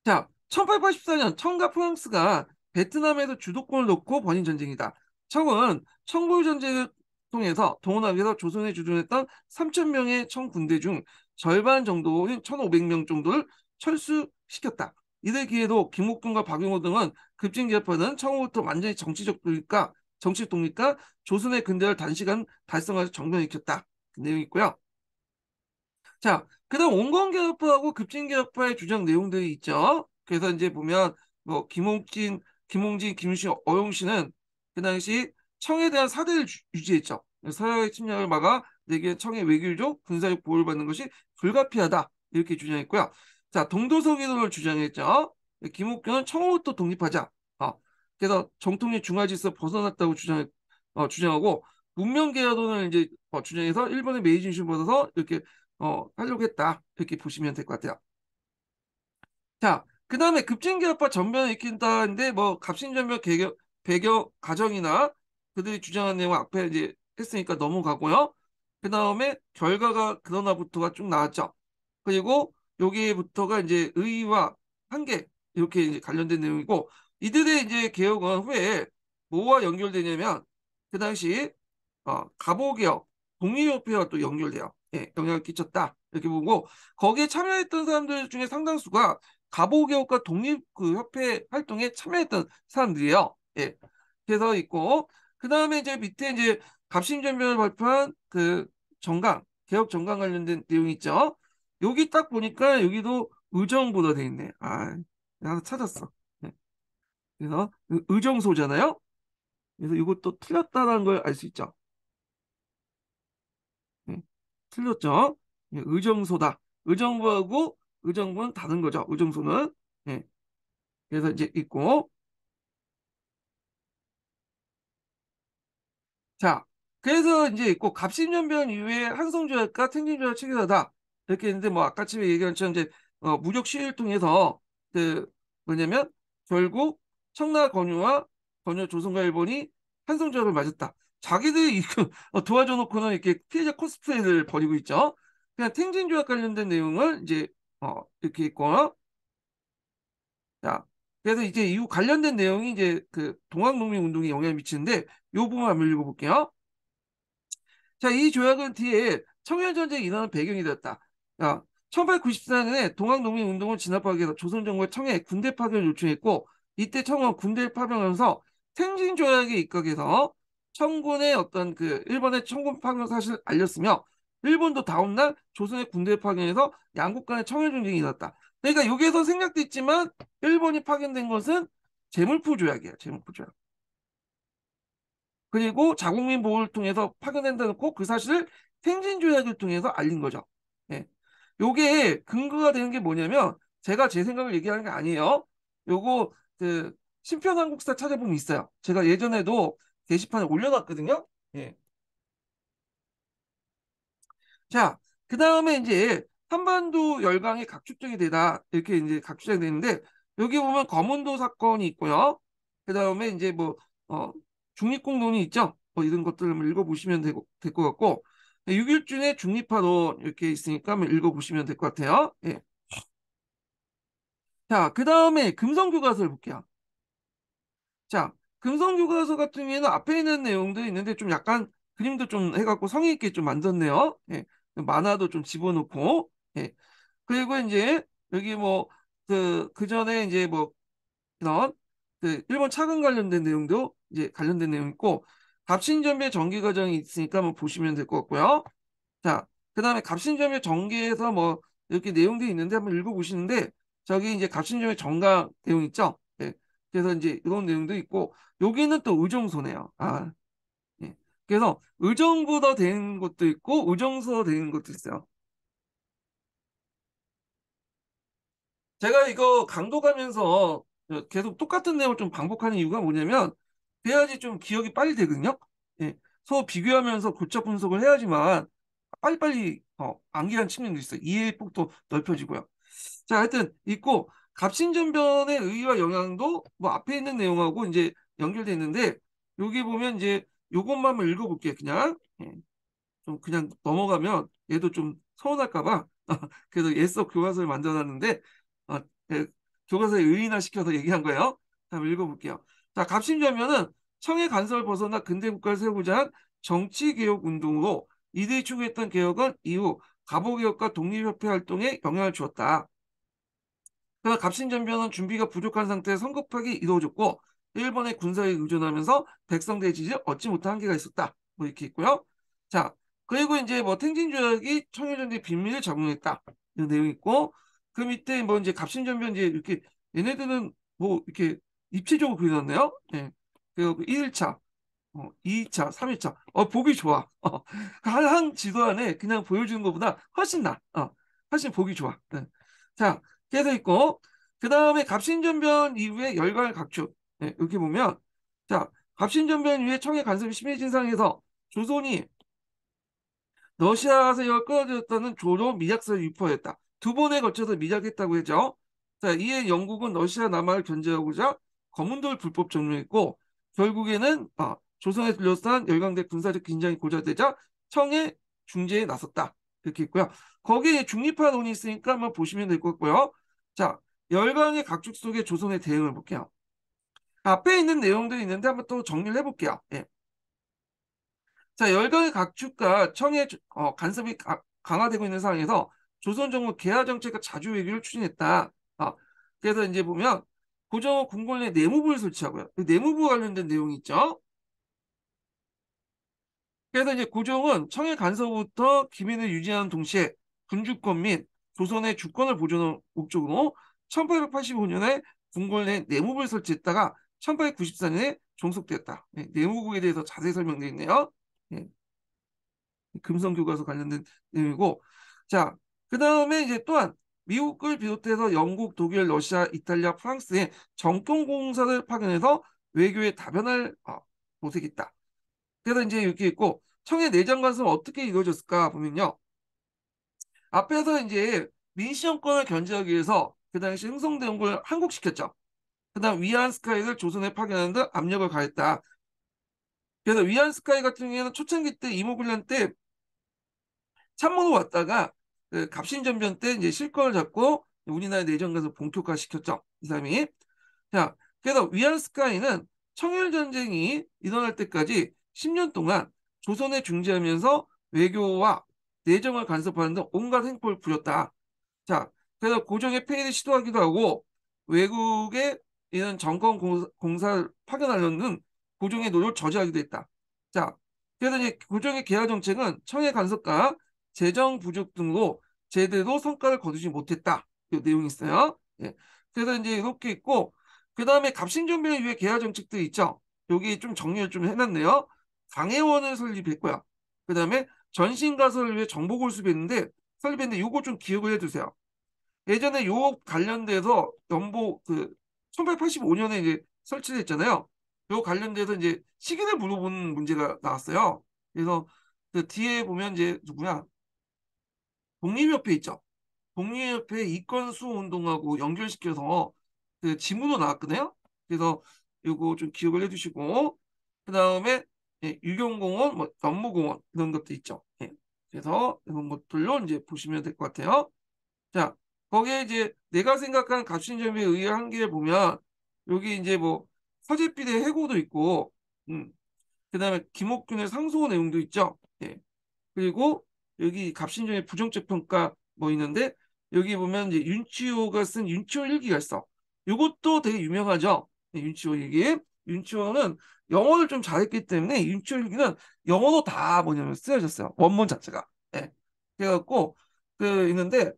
자, 1884년 청과 프랑스가 베트남에서 주도권을 놓고 벌인 전쟁이다. 청은 청보유 전쟁을 통해서 동원하기위해서 조선에 주둔했던 3천 명의 청 군대 중 절반 정도인 1,500명 정도를 철수시켰다. 이들 기에도 김옥균과 박용호 등은 급진개혁파는 청으로부터 완전히 정치적 독립과 조선의 근대를 단시간 달성하여 정변일으켰다. 그 내용이 있고요. 자, 그다음 온건개혁파하고 급진개혁파의 주장 내용들이 있죠. 그래서 이제 보면 뭐 김홍진, 김윤신, 어용신은 그 당시 청에 대한 사대를 유지했죠. 서양의 침략을 막아 내게 청의 외교적, 군사적 보호를 받는 것이 불가피하다. 이렇게 주장했고요. 자, 동도서기도를 주장했죠. 김옥균은 청으로부터 독립하자. 그래서 정통의 중화질서 벗어났다고 주장하고 문명개혁론을 이제 주장해서 일본의 메이지 중심을 벗어서 이렇게 하려고 했다. 이렇게 보시면 될 것 같아요. 자, 그 다음에 급진개혁파 전면을 익힌다는데 뭐 갑신전면 배경 가정이나 그들이 주장한 내용 앞에 이제 했으니까 넘어가고요. 그 다음에 결과가 그러나부터가 쭉 나왔죠. 그리고 여기부터가 이제 의의와 한계 이렇게 이제 관련된 내용이고, 이들의 이제 개혁은 후에 뭐와 연결되냐면 그 당시 가보개혁, 독립협회와 또 연결돼요. 예, 영향을 끼쳤다. 이렇게 보고, 거기에 참여했던 사람들 중에 상당수가 가보개혁과 독립 그 협회 활동에 참여했던 사람들이에요. 예. 그래서 있고, 그 다음에 이제 밑에 이제 갑신전변을 발표한 그 개혁 정강 관련된 내용이 있죠. 여기 딱 보니까 여기도 의정부로 돼 있네. 내가 찾았어. 예. 그래서 의정소잖아요. 그래서 이것도 틀렸다는 걸 알 수 있죠. 예, 틀렸죠? 예, 의정소다. 의정부하고 의정부는 다른 거죠. 의정소는. 예, 그래서 이제 있고. 자, 그래서 이제 있고 갑신전변 이후에 한성조약과 탱진조약 체결하다 이렇게 했는데 뭐 아까쯤에 얘기한 것처럼 이제 무력 시위를 통해서 그 뭐냐면 결국 청나 건유와 건유 조선과 일본이 한성조약을 맺었다. 자기들이 이거 도와줘 놓고는 이렇게 피해자 코스프레를 벌이고 있죠. 그냥 탱진조약 관련된 내용을 이제 이렇게 있고 자, 그래서 이제 이후 관련된 내용이 이제 그 동학농민운동에 영향을 미치는데 요 부분 한번 읽어볼게요. 자, 이 조약은 뒤에 청일전쟁이 일어나는 배경이 되었다. 야, 1894년에 동학농민운동을 진압하기 위해서 조선정부가 청해 군대 파견을 요청했고 이때 청은 군대를 파병하면서 탱진조약에 입각해서 청군의 어떤 그 일본의 청군 파견 사실을 알렸으며 일본도 다음날 조선의 군대를 파견해서 양국 간의 청일전쟁이 일어났다. 그러니까 여기에서 생략도 있지만 일본이 파견된 것은 제물포 조약이에요. 제물포 조약. 그리고 자국민 보호를 통해서 파견된다 놓고 그 사실을 생진 조약을 통해서 알린 거죠. 예. 요게 근거가 되는 게 뭐냐면 제가 제 생각을 얘기하는 게 아니에요. 요거 그 신편한국사 찾아보면 있어요. 제가 예전에도 게시판에 올려놨거든요. 예. 자, 그 다음에 이제 한반도 열강이 각축적이 되다 이렇게 이제 각축적이 되는데 여기 보면 검은도 사건이 있고요. 그 다음에 이제 뭐 중립공론이 있죠. 뭐 이런 것들을 한번 읽어보시면 될 것 같고 6.1준의 중립파론 이렇게 있으니까 한번 읽어보시면 될 것 같아요. 예. 자, 그 다음에 금성교과서를 볼게요. 자, 금성교과서 같은 경우에는 앞에 있는 내용도 있는데 좀 약간 그림도 좀 해갖고 성의 있게 좀 만들었네요. 예. 만화도 좀 집어넣고, 예. 그리고 이제 여기 뭐 그 전에 이제 뭐 이런 그 일본 차관 관련된 내용도 이제 관련된 내용 있고 갑신전배 전개 과정이 있으니까 한번 보시면 될 것 같고요. 자, 그다음에 갑신전배 전개에서 뭐 이렇게 내용들이 있는데 한번 읽어보시는데 저기 이제 갑신전배 전가 내용 있죠? 예. 그래서 이제 이런 내용도 있고 여기는 또 의정소네요. 아, 예. 그래서 의정부더 된 것도 있고 의정서 된 것도 있어요. 제가 이거 강도 가면서 계속 똑같은 내용을 좀 반복하는 이유가 뭐냐면 그래야지 좀 기억이 빨리 되거든요. 예. 서로 비교하면서 교차 분석을 해야지만 빨리빨리 암기한 측면도 있어요. 이해의 폭도 넓혀지고요. 자, 하여튼 있고 갑신전변의 의의와 영향도 뭐 앞에 있는 내용하고 이제 연결돼 있는데 여기 보면 이제 요것만 한번 읽어볼게요. 그냥 예. 좀 그냥 넘어가면 얘도 좀 서운할까 봐 그래서 예서 교과서를 만들어놨는데 어, 예, 교과서에 의인화 시켜서 얘기한 거예요. 한번 읽어볼게요. 자, 갑신전면은 청해 간섭을 벗어나 근대 국가를 세우고자 한 정치개혁 운동으로 이들이 추구했던 개혁은 이후 갑오개혁과 독립협회 활동에 영향을 주었다. 그러나 갑신전변은 준비가 부족한 상태에서 성급하게 이루어졌고 일본의 군사에 의존하면서 백성대의 지지를 얻지 못한 한계가 있었다. 뭐 이렇게 있고요. 자, 그리고 이제 뭐 탱진조약이 청일전쟁 빈민을 적용했다. 이런 내용이 있고 그 밑에 뭐 이제 갑신전변 이제 이렇게 얘네들은 뭐 이렇게 입체적으로 그려놨네요. 예. 그리고 1차 2차, 3차. 보기 좋아. 한 지도 안에 그냥 보여주는 것보다 훨씬 나. 훨씬 보기 좋아. 네. 자, 그래서 있고, 그 다음에 갑신전변 이후에 열강을 각축. 네, 이렇게 보면, 자, 갑신전변 이후에 청해 간섭이 심해진 상황에서 조선이 러시아에서 끌어들였다는 조로 미작설을 유포했다. 두 번에 걸쳐서 미작했다고 했죠. 자, 이에 영국은 러시아 남하를 견제하고자 검은돌 불법 점령했고 결국에는 조선에 둘러싼 열강대 군사적 긴장이 고조되자 청해 중재에 나섰다. 이렇게 있고요. 거기에 중립파론이 있으니까 한번 보시면 될 것 같고요. 자, 열강의 각축 속에 조선의 대응을 볼게요. 앞에 있는 내용들이 있는데 한번 또 정리를 해볼게요. 예. 자, 열강의 각축과 청의 간섭이 강화되고 있는 상황에서 조선 정부 개화 정책과 자주 외교를 추진했다. 그래서 이제 보면 고종 궁궐 내 내무부를 설치하고요. 그 내무부 관련된 내용이 있죠. 그래서 이제 고종은 청의 간섭부터 기민을 유지하는 동시에 군주권 및 조선의 주권을 보존하는 목적으로 1885년에 궁궐 내 내무부를 설치했다가 1894년에 종속되었다. 네, 내무부에 대해서 자세히 설명되어 있네요. 네. 금성교과서 관련된 내용이고 자, 그 다음에 이제 또한 미국을 비롯해서 영국, 독일, 러시아, 이탈리아, 프랑스에 정통공사를 파견해서 외교에 다변할 모색이 있다. 그래서 이제 이렇게 있고 청해 내정 간섭은 어떻게 이루어졌을까 보면요. 앞에서 이제 민씨정권을 견제하기 위해서 그 당시 흥성대원군을 항복시켰죠. 그다음 위안스카이를 조선에 파견하는 등 압력을 가했다. 그래서 위안스카이 같은 경우에는 초창기 때 이모군란 때 참모로 왔다가 그 갑신전변 때 이제 실권을 잡고 우리나라 내정 가서 본격화시켰죠. 이 사람이. 자, 그래서 위안스카이는 청일전쟁이 일어날 때까지 10년 동안 조선에 중재하면서 외교와 내정을 간섭하는 등 온갖 행포를 부렸다. 자, 그래서 고종의 폐위를 시도하기도 하고 외국에 이런 정권 공사를 파견하려는 고종의 노력을 저지하기도 했다. 자, 그래서 이제 고종의 개화 정책은 청해 간섭과 재정 부족 등으로 제대로 성과를 거두지 못했다. 이 내용이 있어요. 예. 그래서 이제 이렇게 있고 그 다음에 갑신전변 이후에 개화 정책도 있죠. 여기 좀 정리를 좀 해놨네요. 강혜원을 설립했고요. 그 다음에 전신가설을 위해 정복을 설립했는데 요거 좀 기억을 해두세요. 예전에 요 관련돼서 연보 그 1885년에 이제 설치됐잖아요. 요 관련돼서 이제 시기를 물어보는 문제가 나왔어요. 그래서 그 뒤에 보면 이제 누구야? 독립협회 있죠. 독립협회 이권 수호 운동하고 연결시켜서 그 지문으로 나왔거든요. 그래서 요거 좀 기억을 해두시고 그 다음에 유경공원, 뭐 연무공원 이런 것도 있죠. 예. 그래서 이런 것들로 이제 보시면 될 것 같아요. 자, 거기에 이제 내가 생각하는 갑신점의 의의 한계를 보면 여기 이제 뭐 서재필의 해고도 있고, 그다음에 김옥균의 상소 내용도 있죠. 예. 그리고 여기 갑신점의 부정적 평가 뭐 있는데 여기 보면 이제 윤치호가 쓴 윤치호 일기가 있어. 이것도 되게 유명하죠. 예, 윤치호 일기. 윤치호는 영어를 좀 잘했기 때문에 윤치호 일기는 영어로 다 뭐냐면 쓰여졌어요. 원문 자체가. 예. 그래갖고 그 있는데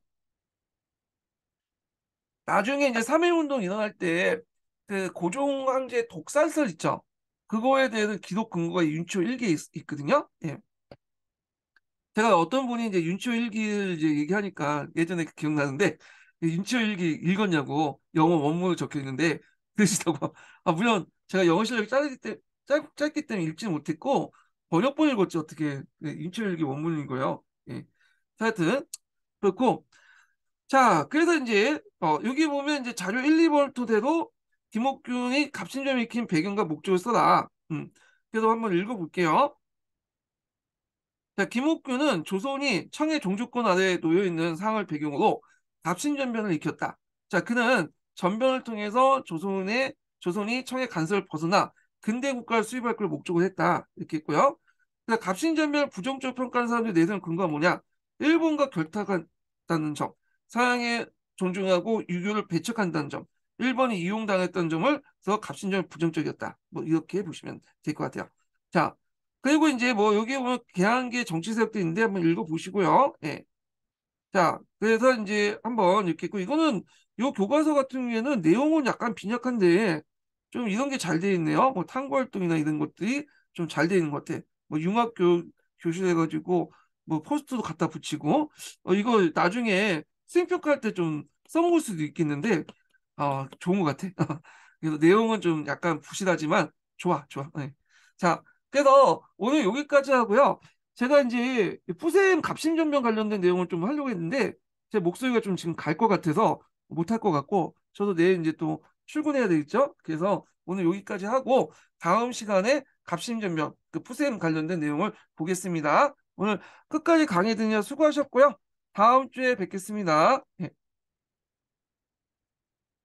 나중에 이제 3.1운동 일어날 때 그 고종 황제 독살설 있죠. 그거에 대해서 기록 근거가 윤치호 일기에 있거든요. 예. 제가 어떤 분이 이제 윤치호 일기를 이제 얘기하니까 예전에 기억나는데 윤치호 일기 읽었냐고 영어 원문으로 적혀 있는데 그러시다고 아 물론 제가 영어 실력이 짧기 때문에 읽지는 못했고 번역본 읽었지 어떻게 윤치호 일기 원문 읽어요. 예. 하여튼 그렇고 자, 그래서 이제 여기 보면 이제 자료 1, 2번 토대로 김옥균이 갑신점 익힌 배경과 목적을 써라. 그래서 한번 읽어볼게요. 자, 김옥균은 조선이 청해 종주권 아래에 놓여 있는 상황을 배경으로 갑신전변을 익혔다. 자, 그는 전변을 통해서 조선이 청해 간섭을 벗어나 근대 국가를 수립할 걸 목적으로 했다. 이렇게 했고요. 그래서 갑신전변을 부정적으로 평가하는 사람들의 내세운 근거가 뭐냐? 일본과 결탁한다는 점, 서양에 존중하고 유교를 배척한다는 점, 일본이 이용당했다는 점을 서 갑신전이 부정적이었다. 뭐 이렇게 보시면 될 것 같아요. 자, 그리고 이제 뭐 여기 보면 개항계 정치 세력도 있는데 한번 읽어보시고요. 예. 자, 그래서 이제 한번 이렇게 있고 이거는 요 교과서 같은 경우에는 내용은 약간 빈약한데 좀 이런 게 잘 돼 있네요. 뭐 탐구 활동이나 이런 것들이 좀 잘 돼 있는 것 같아. 뭐 교실 해가지고 뭐 포스트도 갖다 붙이고 이거 나중에 수행평가할 때 좀 써먹을 수도 있겠는데 좋은 것 같아. 그래서 내용은 좀 약간 부실하지만 좋아, 좋아. 네. 자, 그래서 오늘 여기까지 하고요. 제가 이제 푸셈 갑신전변 관련된 내용을 좀 하려고 했는데 제 목소리가 좀 지금 갈 것 같아서 못할 것 같고 저도 내일 이제 또 출근해야 되겠죠. 그래서 오늘 여기까지 하고 다음 시간에 갑신전변 그 푸셈 관련된 내용을 보겠습니다. 오늘 끝까지 강의 듣느라 수고하셨고요. 다음 주에 뵙겠습니다. 예.